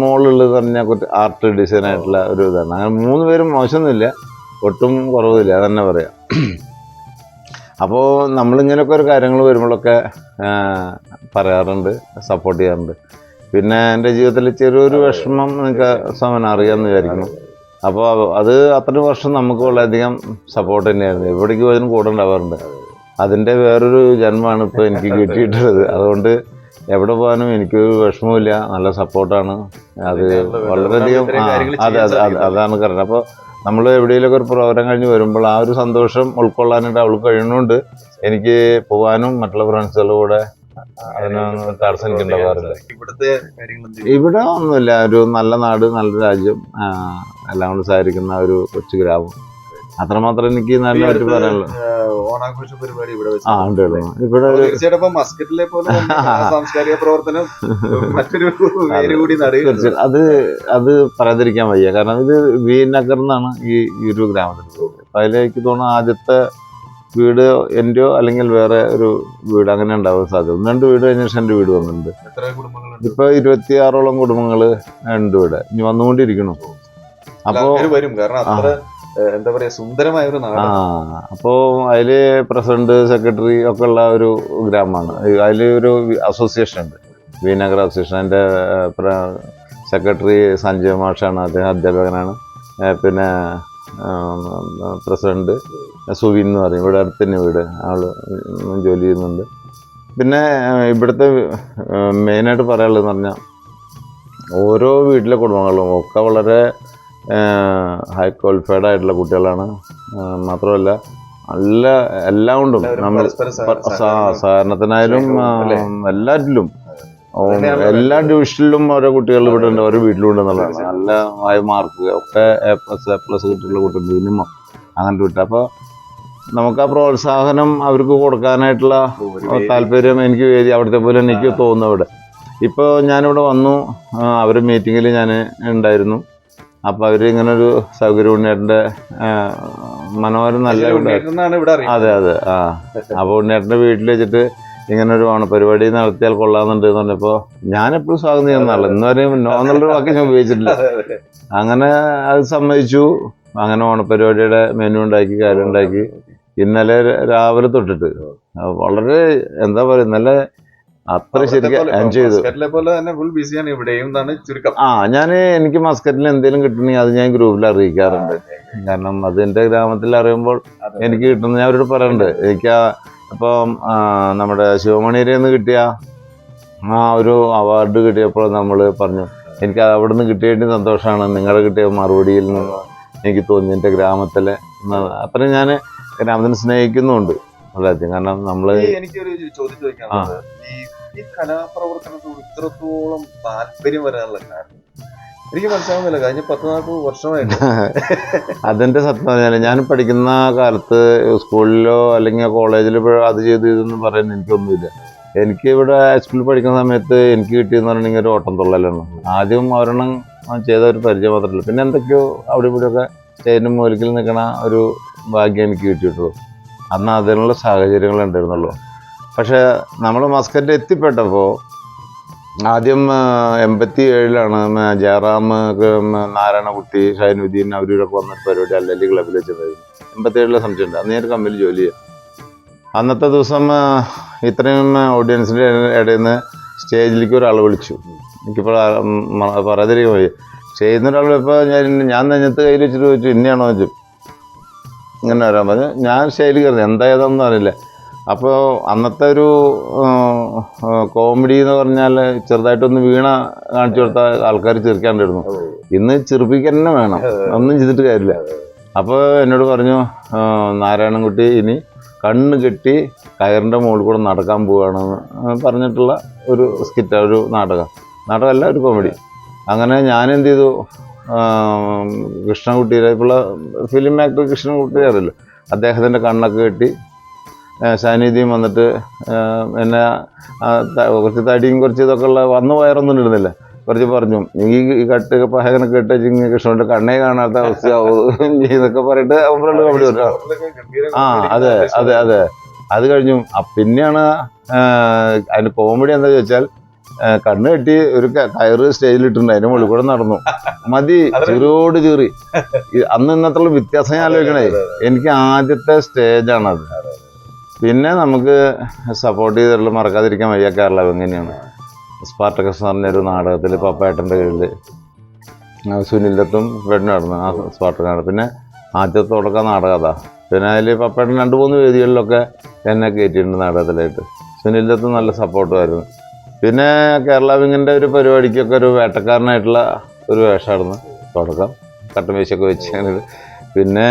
മോളുള്ളത് പറഞ്ഞാൽ ആർട്ട് ഡിസൈൻ ആയിട്ടുള്ള ഒരു ഇതാണ്. അങ്ങനെ 3 പേരും മോശമൊന്നുമില്ല, ഒട്ടും കുറവില്ല, അതന്നെ പറയാം. അപ്പോൾ നമ്മളിങ്ങനെയൊക്കെ ഒരു കാര്യങ്ങൾ വരുമ്പോഴൊക്കെ പറയാറുണ്ട്, സപ്പോർട്ട് ചെയ്യാറുണ്ട്. പിന്നെ എൻ്റെ ജീവിതത്തിൽ ചെറിയൊരു വിഷമം നിങ്ങൾക്ക് സമയം അറിയാമെന്ന് വിചാരിക്കുന്നു. അപ്പോൾ അത് അത്രയും വർഷം നമുക്ക് വളരെയധികം സപ്പോർട്ട് തന്നെയായിരുന്നു. എവിടേക്ക് പോയതിനും കൂടെ ഉണ്ടാവാറുണ്ട്. അതിൻ്റെ വേറൊരു ജന്മമാണ് ഇപ്പോൾ എനിക്ക് കിട്ടിയിട്ടുള്ളത്. അതുകൊണ്ട് എവിടെ പോകാനും എനിക്ക് വിഷമമില്ല, നല്ല സപ്പോർട്ടാണ്. അത് വളരെയധികം അതാണ് കാരണം. അപ്പോൾ നമ്മൾ എവിടെയെങ്കിലുമൊക്കെ ഒരു പ്രോഗ്രാം കഴിഞ്ഞ് വരുമ്പോൾ ആ ഒരു സന്തോഷം ഉൾക്കൊള്ളാനായിട്ട് അവൾക്ക് കഴിയുന്നതുകൊണ്ട് എനിക്ക് പോകാനും മറ്റുള്ള ഫ്രണ്ട്സുകളുടെ കൂടെ അതിനൊന്നും തടസ്സം എനിക്ക് ഉണ്ടാവാറില്ല. ഇവിടെ ഒന്നുമില്ല, ഒരു നല്ല നാട്, നല്ല രാജ്യം, എല്ലാം കൊണ്ട് സഹകരിക്കുന്ന ഒരു കൊച്ചു ഗ്രാമം. അത്രമാത്രം എനിക്ക് നല്ലതായിട്ട് പറയാനുള്ളൂ. ഓണാഘോഷ പരിപാടി ഇവിടെ ഉണ്ട്. ഇവിടെ തീർച്ചയായിട്ടും മസ്കറ്റിലെ പോലെ സാംസ്കാരിക പ്രവർത്തനം മറ്റൊരു കൂടി അത് പറയാതിരിക്കാൻ വയ്യ. കാരണം ഇത് വീനഗർ എന്നാണ് ഈ ഒരു ഗ്രാമത്തിൽ. അപ്പൊ അതിലേക്ക് തോന്നുന്നു ആദ്യത്തെ വീട് എന്റെയോ അല്ലെങ്കിൽ വേറെ ഒരു വീട് അങ്ങനെ ഉണ്ടാവാൻ സാധ്യത. 2 വീട് കഴിഞ്ഞ ശേഷം എൻ്റെ വീട് വന്നിട്ടുണ്ട്. ഇപ്പൊ 26ഓളം കുടുംബങ്ങൾ ഉണ്ട് ഇവിടെ, ഇനി വന്നുകൊണ്ടിരിക്കണം. അപ്പോ വരും, കാരണം എന്താ പറയാ, സുന്ദരമായ ഒരു നാട്. അപ്പോ അതില് പ്രസിഡന്റ്, സെക്രട്ടറി ഒക്കെ ഉള്ള ഒരു ഗ്രാമമാണ്. അതിൽ ഒരു അസോസിയേഷൻ ഉണ്ട്, വീനഗർ അസോസിയേഷൻ. എൻ്റെ സെക്രട്ടറി സഞ്ജയ് മാഷാണ്, അദ്ദേഹം അധ്യാപകനാണ്. പിന്നെ പ്രസിഡന്റ് സുവിൻ എന്ന് പറയും, ഇവിടെ അടുത്ത് തന്നെ വീട്, ആള് ജോലി ചെയ്യുന്നുണ്ട്. പിന്നെ ഇവിടുത്തെ മെയിനായിട്ട് പറയാനുള്ളതെന്ന് പറഞ്ഞാൽ ഓരോ വീട്ടിലെ കുടുംബങ്ങളും ഒക്കെ വളരെ ഹൈ ക്വാളിഫൈഡ് ആയിട്ടുള്ള കുട്ടികളാണ്. മാത്രമല്ല നല്ല എല്ലാം കൊണ്ടും നമ്മൾ സഹകരണത്തിനായാലും എല്ലാറ്റിലും എല്ലാ ഡിവിഷനിലും ഓരോ കുട്ടികൾ ഇവിടെ ഉണ്ട്, ഓരോ വീട്ടിലും ഉണ്ടെന്നുള്ളതാണ്. നല്ല ഹൈ മാർക്ക് ഒക്കെ A+, കിട്ടിയുള്ള കുട്ടികൾ മിനിമം അങ്ങനത്തെ വിട്ടു. അപ്പോൾ നമുക്ക് ആ പ്രോത്സാഹനം അവർക്ക് കൊടുക്കാനായിട്ടുള്ള താല്പര്യം എനിക്ക് അവിടുത്തെ പോലെ എനിക്ക് തോന്നുന്നു. ഇവിടെ ഇപ്പോൾ ഞാനിവിടെ വന്നു, അവർ മീറ്റിങ്ങിൽ ഞാൻ ഉണ്ടായിരുന്നു. അപ്പോൾ അവർ ഇങ്ങനെ ഒരു സൗകര്യം ഉണ്ണേട്ടൻ്റെ മനോഹരം നല്ല അതെ അപ്പോൾ ഉണ്ണേട്ടൻ്റെ വീട്ടിൽ വെച്ചിട്ട് ഇങ്ങനെ ഒരു ഓണപരിപാടി നടത്തിയാൽ കൊള്ളാമെന്നുണ്ട് എന്ന് പറഞ്ഞപ്പോൾ ഞാനെപ്പോഴും സ്വാഗതം ചെയ്യുന്നതാണ്. ഇന്നുവരെയും നോ എന്നുള്ളൊരു വാക്ക് ഞാൻ ഉപയോഗിച്ചിട്ടില്ല. അങ്ങനെ അത് സമ്മതിച്ചു. അങ്ങനെ ഓണപരിപാടിയുടെ മെനു ഉണ്ടാക്കി കാര്യം ഉണ്ടാക്കി ഇന്നലെ രാവിലെ തൊട്ടിട്ട് വളരെ എന്താ പറയുക ഇന്നലെ അത്ര ശരിക്കും എൻജോയ് ചെയ്തു. മസ്കറ്റിലെ പോലെ തന്നെ ഫുൾ ബിസിയാണ് ഇവിടെയും എന്നാണ് ചുരുക്കം. എനിക്ക് മസ്കറ്റിൽ എന്തെങ്കിലും കിട്ടണമെങ്കിൽ അത് ഞാൻ ഗ്രൂപ്പിൽ അറിയിക്കാറുണ്ട്. കാരണം അത് എൻ്റെ ഗ്രാമത്തിൽ അറിയുമ്പോൾ എനിക്ക് കിട്ടുന്ന ഞാൻ അവരോട് പറയാറുണ്ട്. എനിക്ക് ഇപ്പം നമ്മുടെ ശിവമണിയിൽ നിന്ന് കിട്ടിയ ആ ഒരു അവാർഡ് കിട്ടിയപ്പോൾ നമ്മൾ പറഞ്ഞു എനിക്ക് അവിടെ നിന്ന് കിട്ടിയതിൻ്റെ സന്തോഷമാണ് നിങ്ങളുടെ കിട്ടിയ മറുപടിയിൽ നിന്ന് എനിക്ക് തോന്നി എൻ്റെ ഗ്രാമത്തിലെ അത്രയും ഞാൻ ഗ്രാമത്തിനെ സ്നേഹിക്കുന്നുമുണ്ട് വളരെയധികം. കാരണം നമ്മൾ എനിക്കൊരു ചോദ്യം ചോദിക്കാനുള്ളത് ഈ കലാപ്രവർത്തനത്തോട് ഇത്രത്തോളം താല്പര്യം വരാനുള്ള കാരണം എനിക്ക് മനസ്സിലാവുന്നില്ല. കഴിഞ്ഞ 10-40 വർഷമായിട്ട് അതിൻ്റെ സത്യം പറഞ്ഞാൽ ഞാൻ പഠിക്കുന്ന കാലത്ത് സ്കൂളിലോ അല്ലെങ്കിൽ കോളേജിലോ അത് ചെയ്ത് ഇതൊന്നും പറയാൻ എനിക്കൊന്നുമില്ല. എനിക്ക് ഇവിടെ ഹൈസ്കൂളിൽ പഠിക്കുന്ന സമയത്ത് എനിക്ക് കിട്ടിയെന്ന് പറഞ്ഞിട്ടുണ്ടെങ്കിൽ ഒരു ഓട്ടം തുള്ളലാണ്. ആദ്യം ഒരെണ്ണം ചെയ്ത ഒരു പരിചയം മാത്രമല്ല, പിന്നെ എന്തൊക്കെയോ അവിടെ ഇവിടെയൊക്കെ സ്റ്റേജിൻ്റെ മൂലക്കിൽ നിൽക്കണ ഒരു ഭാഗ്യം എനിക്ക് കിട്ടിയിട്ടുള്ളൂ. അന്ന് അതിനുള്ള സാഹചര്യങ്ങൾ ഉണ്ടായിരുന്നുള്ളൂ. പക്ഷേ നമ്മൾ മസ്കറ്റ് എത്തിപ്പെട്ടപ്പോൾ ആദ്യം 87 ജയറാം, നാരായണകുട്ടി, ഷൈനുദ്ദീൻ അവരൊക്കെ വന്നൊരു പരിപാടി അല്ലല്ലി ക്ലബിൽ വെച്ചിട്ടുണ്ടായിരുന്നു. 87 സംശയമുണ്ട്. അന്ന് ഞാൻ കമ്പനിയിൽ ജോലി ചെയ്യാം. അന്നത്തെ ദിവസം ഇത്രയും ഓഡിയൻസിൻ്റെ ഇടയിൽ നിന്ന് സ്റ്റേജിലേക്ക് ഒരാൾ വിളിച്ചു. എനിക്കിപ്പോൾ പറയാതിരിക്കാൻ വയ്യ. സ്റ്റേജിൽ നിന്ന് ഒരാൾ ഇപ്പോൾ ഞാൻ നെഞ്ഞത്ത് കയ്യിൽ വെച്ചിട്ട് ചോദിച്ചു ഇന്നയാണോ വെച്ചു. ഇങ്ങനെ വരാൻ പറഞ്ഞു. ഞാൻ സ്റ്റേജിൽ കയറി എന്തായതെന്ന് അറിയില്ല. അപ്പോൾ അന്നത്തെ ഒരു കോമഡി എന്ന് പറഞ്ഞാൽ ചെറുതായിട്ടൊന്ന് വീണ കാണിച്ചു കൊടുത്താൽ ആൾക്കാർ ചിരിക്കാണ്ടിരുന്നു. ഇന്ന് ചിരിപ്പിക്കാൻ തന്നെ വേണം, ഒന്നും ചെയ്തിട്ട് കാര്യമില്ല. അപ്പോൾ എന്നോട് പറഞ്ഞു നാരായണൻകുട്ടി ഇനി കണ്ണ് കെട്ടി കയറിൻ്റെ മുകളിൽ കൂടെ നടക്കാൻ പോവുകയാണെന്ന് പറഞ്ഞിട്ടുള്ള ഒരു സ്കിറ്റ്, ഒരു നാടകമല്ല ഒരു കോമഡി. അങ്ങനെ ഞാനെന്ത് ചെയ്തു, കൃഷ്ണൻകുട്ടിയുടെ ഇപ്പോൾ ഫിലിം ആക്ടർ കൃഷ്ണൻകുട്ടി അറിയില്ല, അദ്ദേഹത്തിൻ്റെ കണ്ണൊക്കെ കെട്ടി സാന്നിധ്യം വന്നിട്ട് എന്നെ കുറച്ച് തടിയും കുറച്ച് ഇതൊക്കെ ഉള്ള വന്ന് വയറൊന്നും ഇടുന്നില്ല. കുറച്ച് പറഞ്ഞു ഈ കട്ട് പഹകനെ കെട്ട് കൃഷ്ണൻ്റെ കണ്ണേ കാണാത്ത അവസ്ഥയാവും ഇതൊക്കെ പറഞ്ഞിട്ട് അവരുടെ കബഡി പറഞ്ഞു. അതെ അതെ അതെ. അത് കഴിഞ്ഞു. പിന്നെയാണ് അതിന് കോമഡി എന്താ ചോദിച്ചാൽ കണ്ണ് കെട്ടി ഒരു കയറ് സ്റ്റേജിലിട്ടുണ്ട്, അതിന് മുകളിൽ കൂടെ നടന്നു. മതി ചെറിയോട് ചെറി. അന്ന് ഇന്നത്തുള്ള വ്യത്യാസം ഞാൻ ആലോചിക്കണേ. എനിക്ക് ആദ്യത്തെ സ്റ്റേജാണത്. പിന്നെ നമുക്ക് സപ്പോർട്ട് ചെയ്തിട്ടുള്ള മറക്കാതിരിക്കാൻ വയ്യ കേരള എങ്ങനെയാണ് സ്പാർട്ടക്കസ് എന്ന് പറഞ്ഞൊരു നാടകത്തിൽ പപ്പേട്ടൻ്റെ കീഴിൽ സുനിലത്തും പെണ്ണു നടന്നു ആ സ്പാർട്ടക്കാണ്. പിന്നെ ആദ്യത്തെ തുടക്കം നാടകം അതാ. പിന്നെ അതിൽ പപ്പേട്ടൻ 2-3 വേദികളിലൊക്കെ എന്നെ കയറ്റിയിട്ടുണ്ട് നാടകത്തിലായിട്ട്. സുനിലത്തും നല്ല സപ്പോർട്ടുമായിരുന്നു. പിന്നെ കേരള വിങ്ങിൻ്റെ ഒരു പരിപാടിക്കൊക്കെ ഒരു വേട്ടക്കാരനായിട്ടുള്ള ഒരു വേഷമായിരുന്നു തുടക്കം, കട്ടമേശൊക്കെ വെച്ച്. പിന്നെ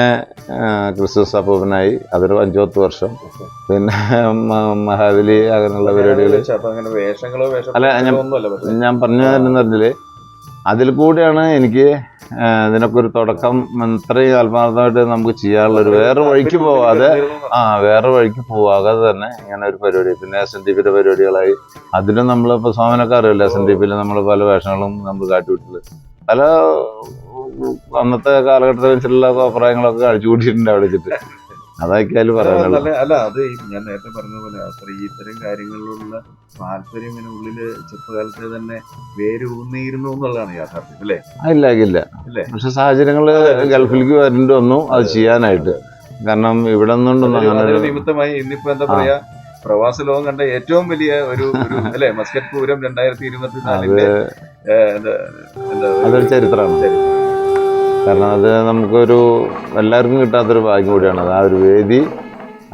ക്രിസ്തുസ് അപ്പൂപ്പനായി, അതൊരു 5-10 വർഷം. പിന്നെ മഹാബലി അങ്ങനെയുള്ള പരിപാടികൾ. അല്ല ഞാൻ പറഞ്ഞു തരുന്ന പറഞ്ഞാൽ അതിൽ കൂടെയാണ് എനിക്ക് ഇതിനൊക്കെ ഒരു തുടക്കം. ഇത്രയും ആത്മാർത്ഥമായിട്ട് നമുക്ക് ചെയ്യാനുള്ളൊരു വേറെ വഴിക്ക് പോവാതെ തന്നെ ഇങ്ങനെ ഒരു പരിപാടി. പിന്നെ SNDP പരിപാടികളായി. അതിലും നമ്മളിപ്പോൾ സോമനൊക്കെ അറിയില്ല, SNDP നമ്മൾ പല വേഷങ്ങളും നമ്മൾ കാട്ടിവിട്ടില്ല. പല അന്നത്തെ കാലഘട്ടത്തിലുള്ള അഭിപ്രായങ്ങളൊക്കെ അടിച്ചു കൂട്ടിയിട്ടുണ്ട് അവിടെ വെച്ചിട്ട്. അതൊക്കെയാലും പറയാനുള്ളത്. അല്ല അത് ഞാൻ നേരത്തെ പറഞ്ഞ പോലെ ഇത്തരം കാര്യങ്ങളിലുള്ള താല്പര്യം ഇങ്ങനെ ഉള്ളില് ചെറുപ്പകാലത്തെ തന്നെ വേരൂന്നിയിരുന്നു എന്നുള്ളതാണ് യാഥാർത്ഥ്യം അല്ലേ? ഇല്ല. പക്ഷെ സാഹചര്യങ്ങള് ഗൾഫിലേക്ക് വരേണ്ടി വന്നു അത് ചെയ്യാനായിട്ട്. കാരണം ഇവിടെ നിന്നുണ്ടോ അങ്ങനെ നിമിത്തമായി ഇന്നിപ്പോ എന്താ പറയാ, പ്രവാസ ലോകം കണ്ട ഏറ്റവും വലിയ ഒരു അല്ലെ മസ്കറ്റ് പൂരം 2024 അതൊരു ചരിത്രമാണ്. കാരണം അത് നമുക്കൊരു എല്ലാവർക്കും കിട്ടാത്തൊരു ഭാഗ്യം കൂടിയാണ് അത്, ആ ഒരു വേദി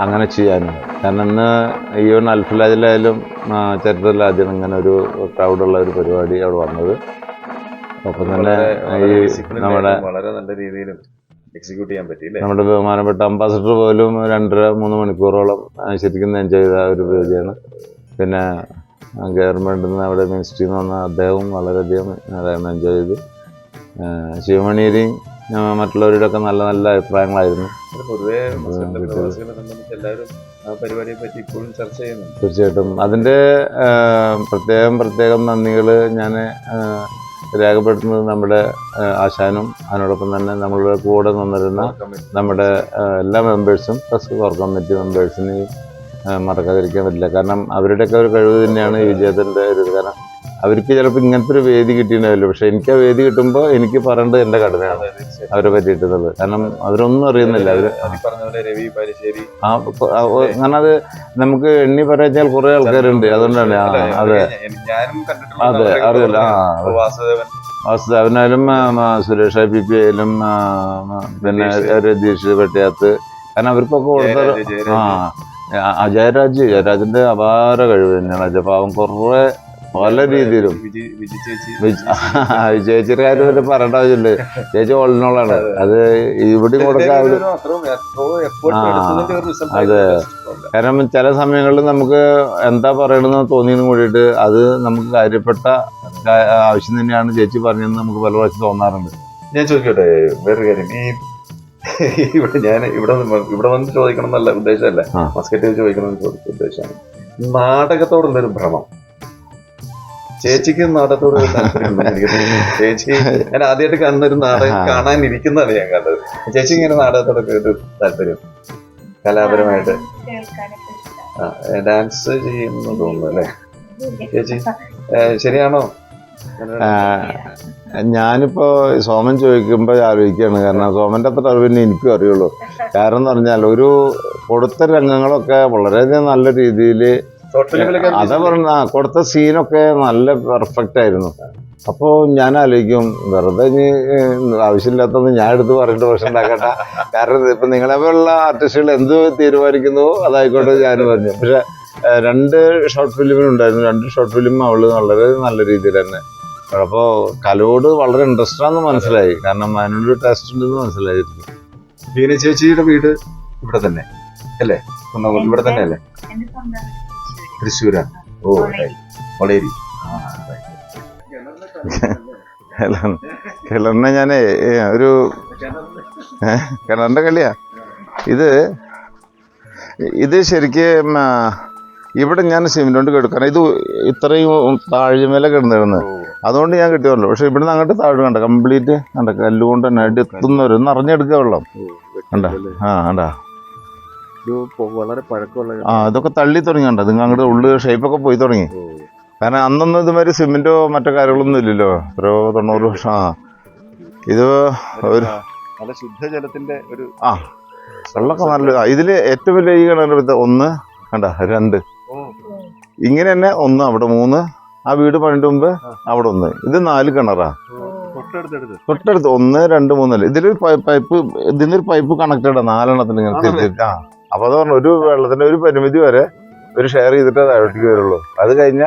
അങ്ങനെ ചെയ്യാനും. കാരണം ഇന്ന് ഈവൻ അൽഫലാജിലായാലും ചരിത്രത്തിലാദ്യം ഇങ്ങനെ ഒരു ക്രൗഡുള്ള ഒരു പരിപാടി അവിടെ വന്നത്. ഒപ്പം തന്നെ ഈ നമ്മുടെ വളരെ നല്ല രീതിയിലും എക്സിക്യൂട്ട് ചെയ്യാൻ പറ്റിയില്ലേ. നമ്മുടെ ബഹുമാനപ്പെട്ട അംബാസഡർ പോലും 2.5-3 മണിക്കൂറോളം ശരിക്കും എൻജോയ് ചെയ്ത ഒരു വേദിയാണ്. പിന്നെ ഗവൺമെൻറ്റിൽ നിന്ന് അവിടെ മിനിസ്ട്രിയിൽ നിന്ന് വന്ന അദ്ദേഹവും വളരെയധികം എൻജോയ് ചെയ്തു. ശിവമണിയിലെയും മറ്റുള്ളവരുടെ ഒക്കെ നല്ല നല്ല അഭിപ്രായങ്ങളായിരുന്നു. പൊതുവെ എല്ലാവരും ആ പരിപാടിയെ പറ്റി ഇപ്പോഴും ചർച്ച ചെയ്യുന്നു. തീർച്ചയായിട്ടും അതിൻ്റെ പ്രത്യേകം നന്ദികൾ ഞാൻ രേഖപ്പെടുത്തുന്നത് നമ്മുടെ ആശാനും അതിനോടൊപ്പം തന്നെ നമ്മളുടെ കൂടെ നിന്നിരുന്ന നമ്മുടെ എല്ലാ മെമ്പേഴ്സും പ്ലസ് കോർ കമ്മിറ്റി മെമ്പേഴ്സിനെയും മറക്കാതിരിക്കാൻ പറ്റില്ല. കാരണം അവരുടെയൊക്കെ ഒരു കഴിവ് തന്നെയാണ് ഈ വിജയത്തിൻ്റെ ഒരു ഇത്. കാരണം അവർക്ക് ചിലപ്പോൾ ഇങ്ങനത്തെ ഒരു വേദി കിട്ടിയിട്ടുണ്ടാവില്ല. പക്ഷെ എനിക്ക് ആ വേദി കിട്ടുമ്പോൾ എനിക്ക് പറയേണ്ടത് എൻ്റെ കടമയാണ് അവരെ പറ്റിയിട്ടുള്ളത്. കാരണം അവരൊന്നും അറിയുന്നില്ല. അവര് രവി പാലിശ്ശേരി കാരണം അത് നമുക്ക് എണ്ണി പറയാച്ചാൽ കുറെ ആൾക്കാരുണ്ട്. അതുകൊണ്ടാണ് അതെ ഞാനും അതെ അറിയില്ല. വാസുദേവനായാലും സുരേഷ് PP ആയാലും പിന്നെ രതീഷ് വെട്ടിയാത്ത്, കാരണം അവർക്കൊക്കെ കൊടുത്ത ജയരാജിന്റെ അപാര കഴിവ് തന്നെയാണ്. അജപാവം കുറെ പല രീതിയിലും ചേച്ചിയുടെ കാര്യം വരെ പറയേണ്ട ആവശ്യമില്ല. ചേച്ചി ഓളിനോളാണ്. അത് ഇവിടെ കൊടുക്കാൻ അതെ. കാരണം ചില സമയങ്ങളിൽ നമുക്ക് എന്താ പറയണമെന്ന് തോന്നിയെന്ന് കൂടിയിട്ട് അത് നമുക്ക് കാര്യപ്പെട്ട ആവശ്യം തന്നെയാണ് ചേച്ചി പറഞ്ഞതെന്ന് നമുക്ക് പല പ്രാവശ്യം തോന്നാറുണ്ട്. ഞാൻ ചോദിക്കട്ടെ വേറൊരു കാര്യം, ഇവിടെ വന്ന് ചോദിക്കണം എന്നല്ല ഉദ്ദേശമല്ല, മസ്കറ്റിൽ ചോദിക്കണം എന്ന് ഉദ്ദേശമാണ്. നാടകത്തോടുള്ളൊരു ഭ്രമം ചേച്ചിക്ക് നാടകത്തോട് ചേച്ചി ഞാൻ ആദ്യമായിട്ട് കാണുന്നൊരു നാടകം കാണാനിരിക്കുന്നതാണ് ഞാൻ കണ്ടത്. ചേച്ചി ഇങ്ങനെ നാടകത്തോടൊക്കെ ഒരു താല്പര്യം കലാപരമായിട്ട് ഡാൻസ് ചെയ്യുന്നു തോന്നുന്നു അല്ലേ ചേച്ചി? ശരിയാണോ? ഞാനിപ്പോ സോമൻ ചോദിക്കുമ്പോൾ ആലോചിക്കുകയാണ്. കാരണം സോമന്റെ അത്ര അറിവിനെ എനിക്കും അറിയുള്ളൂ. കാരണം എന്ന് പറഞ്ഞാൽ ഒരു കൊടുത്ത രംഗങ്ങളൊക്കെ വളരെയധികം നല്ല രീതിയിൽ അതാ പറഞ്ഞ കൊടുത്ത സീനൊക്കെ നല്ല പെർഫെക്റ്റ് ആയിരുന്നു. അപ്പോൾ ഞാൻ ആലോചിക്കും വെറുതെ ഇനി ആവശ്യമില്ലാത്തത് ഞാൻ എടുത്ത് പറഞ്ഞിട്ട് പ്രശ്നം ഉണ്ടാക്കട്ടെ. കാരണം ഇപ്പൊ നിങ്ങളെ പോലുള്ള ആർട്ടിസ്റ്റുകൾ എന്ത് തീരുമാനിക്കുന്നുവോ അതായിക്കോട്ടെ ഞാൻ പറഞ്ഞു. പക്ഷെ 2 ഷോർട്ട് ഫിലിമിനുണ്ടായിരുന്നു. 2 ഷോർട്ട് ഫിലിം അവള് വളരെ നല്ല രീതിയിൽ തന്നെ. അപ്പോൾ കലയോട് വളരെ ഇൻട്രസ്റ്റ് ആണെന്ന് മനസ്സിലായി. കാരണം അതിനൊരു ടേസ്റ്റ് ഉണ്ടെന്ന് മനസ്സിലായിരുന്നു. ബീന ചേച്ചിയുടെ വീട് ഇവിടെ തന്നെ അല്ലേ? ഇവിടെ തന്നെ അല്ലേ? തൃശ്ശൂരാണ്. ഓ വളേരി. കിണറിനെ ഞാനേ ഒരു കിണറിന്റെ കളിയാ ഇത് ശരിക്കും ഇവിടെ ഞാൻ സിമെന്റ് കൊണ്ട് കിടക്കണം. ഇത് ഇത്രയും താഴ്മേല കിടന്നിരുന്നത് അതുകൊണ്ട് ഞാൻ കിട്ടിയല്ലോ. പക്ഷെ ഇവിടുന്ന് അങ്ങോട്ട് താഴെ കണ്ട കംപ്ലീറ്റ് കണ്ട കല്ലുകൊണ്ട് തന്നെ എത്തുന്നവര് നിറഞ്ഞെടുക്കുക വെള്ളം കണ്ട. കണ്ടാ വളരെ പഴക്കമുള്ള ഇതൊക്കെ തള്ളി തുടങ്ങി. കണ്ട നിങ്ങൾ അങ്ങോട്ട് ഉള്ളു ഷേപ്പൊക്കെ പോയി തുടങ്ങി. കാരണം അന്നൊന്നും ഇതുമാതിരി സിമെന്റോ മറ്റോ കാര്യങ്ങളൊന്നും ഇല്ലല്ലോ. ഒരു 90 വർഷം. ഇത് ഒരു നല്ല ശുദ്ധജലത്തിന്റെ ഒരു വെള്ളമൊക്കെ നല്ല. ഇതില് ഏറ്റവും വലിയ ഈ കിണർ 1 കണ്ട 2 ഇങ്ങനെ തന്നെ 1 അവിടെ 3 ആ വീട് പണിന്റെ മുമ്പ് അവിടെ 1. ഇത് 4 കിണറാ തൊട്ടടുത്ത് 1 2 3 അല്ലേ. ഇതിലൊരു പൈപ്പ് ഇതിനൊരു പൈപ്പ് കണക്റ്റഡ് 4 എണ്ണത്തിന് ഇങ്ങനെ തിരിച്ചിട്ട്. അപ്പൊ അത് പറഞ്ഞു ഒരു വെള്ളത്തിന്റെ ഒരു പരിമിതി വരെ ഒരു ഷെയർ ചെയ്തിട്ട് താഴോട്ടേക്ക് വരുള്ളൂ. അത് കഴിഞ്ഞ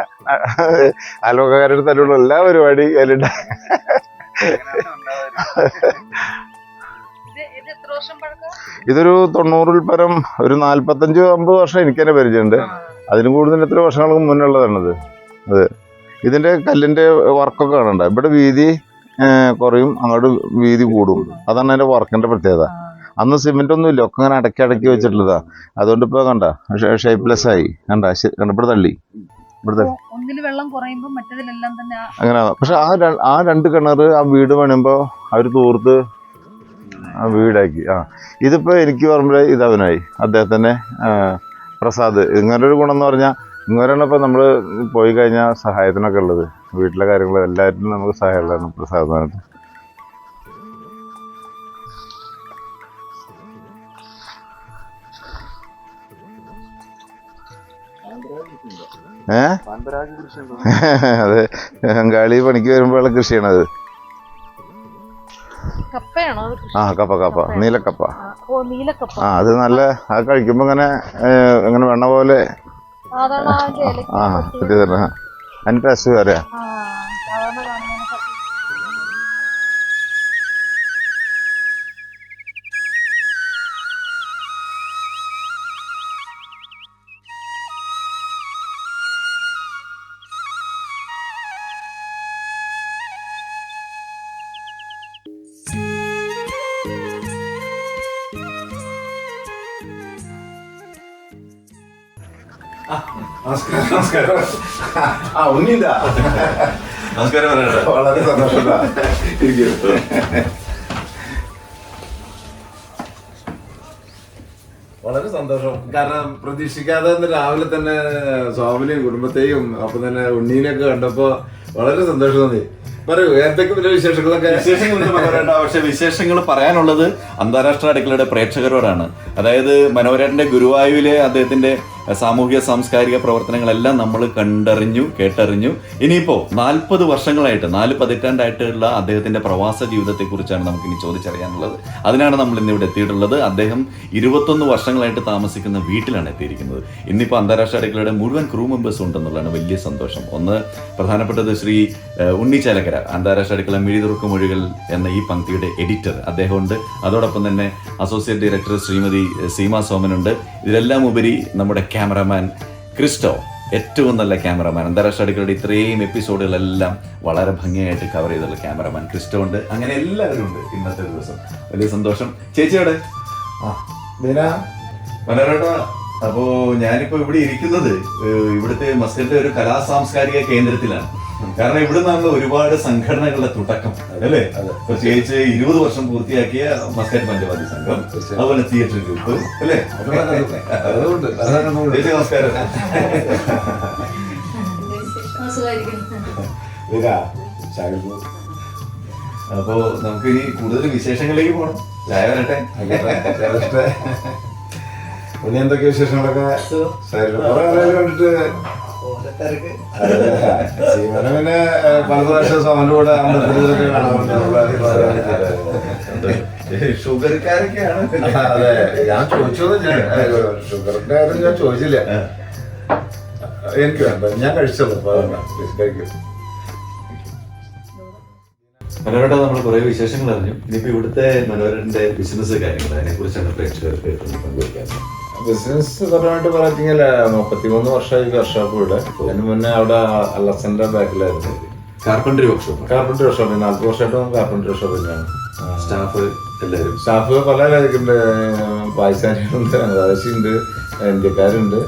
അയൽവക്കക്കാരുടെ തല്ലുള്ള എല്ലാ പരിപാടി അതിലുണ്ട്. ഇതൊരു 90-ൽ പരം ഒരു 45-50 വർഷം എനിക്ക് തന്നെ പരിചയമുണ്ട്. അതിനും കൂടുതൽ എത്ര വർഷങ്ങൾക്ക് മുന്നുള്ളതാണത്. അത് ഇതിന്റെ കല്ലിന്റെ വർക്കൊക്കെ കാണണ്ട. ഇവിടെ വീതി കുറയും, അങ്ങോട്ട് വീതി കൂടും. അതാണ് അതിന്റെ വർക്കിന്റെ പ്രത്യേകത. അന്ന് സിമെന്റ് ഒന്നും ഇല്ല, ഒക്കെ അങ്ങനെ അടക്കി വെച്ചിട്ടുള്ളതാ. അതുകൊണ്ട് ഇപ്പൊ കണ്ട ഷേപ്പ്ലെസ് ആയി. കണ്ട ഇവിടെ തള്ളി അങ്ങനെ. പക്ഷെ ആ 2 കിണർ ആ വീട് പണിയുമ്പോ അവര് തൂർത്ത് ആ വീടാക്കി. ഇതിപ്പോ എനിക്ക് പറയുമ്പോഴേ ഇതവനായി അദ്ദേഹത്തിന്റെ പ്രസാദ്. ഇങ്ങനൊരു ഗുണം എന്ന് പറഞ്ഞാൽ ഇങ്ങനെയാണ് ഇപ്പൊ നമ്മള് പോയി കഴിഞ്ഞാൽ സഹായത്തിനൊക്കെ ഉള്ളത്. വീട്ടിലെ കാര്യങ്ങൾ എല്ലാവരും നമുക്ക് സഹായമുള്ളതാണ് പ്രസാദമായിട്ട്. അതെ, ബംഗാളി പണിക്ക് വരുമ്പോഴുള്ള കൃഷിയാണത്. കപ്പ നീലക്കപ്പ. അത് നല്ല അത് കഴിക്കുമ്പോ ഇങ്ങനെ വെണ്ണ പോലെ അതിന്റെ ടേസ്റ്റ് വേറെയാ. നമസ്കാരം. ഉണ്ണിയില്ല. നമസ്കാരം. വളരെ സന്തോഷം. വളരെ സന്തോഷം. കാരണം പ്രതീക്ഷിക്കാതെ രാവിലെ തന്നെ സ്വാമിനെയും കുടുംബത്തെയും ഒപ്പം തന്നെ ഉണ്ണീനെയൊക്കെ കണ്ടപ്പോ വളരെ സന്തോഷം തോന്നി. പറയൂ, എന്തൊക്കെ പിന്നെ വിശേഷങ്ങളൊക്കെ? വിശേഷങ്ങളൊന്നും മനോരേട്ട, പക്ഷെ വിശേഷങ്ങൾ പറയാനുള്ളത് അന്താരാഷ്ട്ര അടുക്കളയുടെ പ്രേക്ഷകരോടാണ്. അതായത് മനോരേട്ടന്റെ ഗുരുവായൂരിലെ അദ്ദേഹത്തിന്റെ സാമൂഹിക സാംസ്കാരിക പ്രവർത്തനങ്ങളെല്ലാം നമ്മൾ കണ്ടറിഞ്ഞു, കേട്ടറിഞ്ഞു. ഇനിയിപ്പോൾ 40 വർഷങ്ങളായിട്ട് 4 പതിറ്റാണ്ടായിട്ടുള്ള അദ്ദേഹത്തിന്റെ പ്രവാസ ജീവിതത്തെക്കുറിച്ചാണ് നമുക്കിനി ചോദിച്ചറിയാനുള്ളത്. അതിനാണ് നമ്മൾ ഇന്നിവിടെ എത്തിയിട്ടുള്ളത്. അദ്ദേഹം 21 വർഷങ്ങളായിട്ട് താമസിക്കുന്ന വീട്ടിലാണ് എത്തിയിരിക്കുന്നത്. ഇന്നിപ്പോൾ അന്താരാഷ്ട്ര അടുക്കളയുടെ മുഴുവൻ ക്രൂ മെമ്പേഴ്സ് ഉണ്ടെന്നുള്ളതാണ് വലിയ സന്തോഷം. ഒന്ന് പ്രധാനപ്പെട്ടത് ശ്രീ ഉണ്ണി ചേലക്കര, അന്താരാഷ്ട്ര അടുക്കള മിഴിതുറക്കും മൊഴികൾ എന്ന ഈ പങ്ക്തിയുടെ എഡിറ്റർ അദ്ദേഹമുണ്ട്. അതോടൊപ്പം തന്നെ അസോസിയേറ്റ് ഡയറക്ടർ ശ്രീമതി സീമ സോമനുണ്ട്. ഇതിലെല്ലാം ഉപരി നമ്മുടെ ക്യാമറമാൻ ക്രിസ്റ്റോ, ഏറ്റവും നല്ല ക്യാമറമാൻ. അന്താരാഷ്ട്ര അടുക്കളയുടെ ഇത്രയും എപ്പിസോഡുകളെല്ലാം വളരെ ഭംഗിയായിട്ട് കവർ ചെയ്തുള്ള ക്യാമറമാൻ ക്രിസ്റ്റോ ഉണ്ട്. അങ്ങനെ എല്ലാവരും ഉണ്ട് ഇന്നത്തെ ദിവസം. വലിയ സന്തോഷം. ചേച്ചിയോടെ മനോരേട്ട, അപ്പോ ഞാനിപ്പോ ഇവിടെ ഇരിക്കുന്നത് ഇവിടുത്തെ മസ്കറ്റിലെ ഒരു കലാ സാംസ്കാരിക കേന്ദ്രത്തിലാണ്. കാരണം ഇവിടെ നിന്നാണ് ഒരുപാട് സംഘടനകളുടെ തുടക്കം, അല്ലേ? പ്രത്യേകിച്ച് 20 വർഷം പൂർത്തിയാക്കിയ മസ്കറ്റ് പഞ്ചവാദി സംഘം, അതുപോലെ തിയേറ്റർ ഗ്രൂപ്പ്, അല്ലേ? ചേച്ചി നമസ്കാരം. അപ്പോ നമുക്ക് ഇനി കൂടുതൽ വിശേഷങ്ങളിലേക്ക് പോകണം. ചായ വരട്ടെ. പിന്നെ എന്തൊക്കെ വിശേഷങ്ങളൊക്കെ? കണ്ടിട്ട് പിന്നെ പല പ്രാവശ്യം സോമന്റെ കൂടെ അമ്പലത്തിലൊക്കെ ഷുഗർക്കാരൊക്കെയാണ്. അതെ, ഞാൻ ചോദിച്ചത് ഷുഗറിന്റെ കാര്യം ഞാൻ ചോദിച്ചില്ല. എനിക്ക് വേണ്ട, ഞാൻ കഴിച്ചോളൂ. കഴിക്കും. മനോരേട്ട, നമ്മൾ കുറെ വിശേഷങ്ങൾ അറിഞ്ഞു. ഇനിയിപ്പോ ഇവിടുത്തെ മനോരന്റെ ബിസിനസ് കാര്യങ്ങൾ, അതിനെ കുറിച്ചാണ് പ്രേക്ഷകർക്ക് പങ്കുവയ്ക്കാറ്. ബിസിനസ് പരമായിട്ട് പറയുകയെങ്കിൽ 33 വർഷമായി വർക്ക്ഷോപ്പ് ഇവിടെ. അതിന് മുന്നേ അവിടെ അലക്സന്റെ ബാക്കിലായിരുന്നു കാർപ്പൻട്രി വർക്ക്ഷോപ്പ്. 40 വർഷമായിട്ടും കാർപ്പൻട്രി വർക്ക്ഷോപ്പ് തന്നെയാണ്. സ്റ്റാഫ് പല കാര്യക്കുണ്ട്. പാകിസ്ഥാനികളുണ്ട്, ബംഗ്ലാദേശിയുണ്ട്, ഇന്ത്യക്കാരുണ്ട്,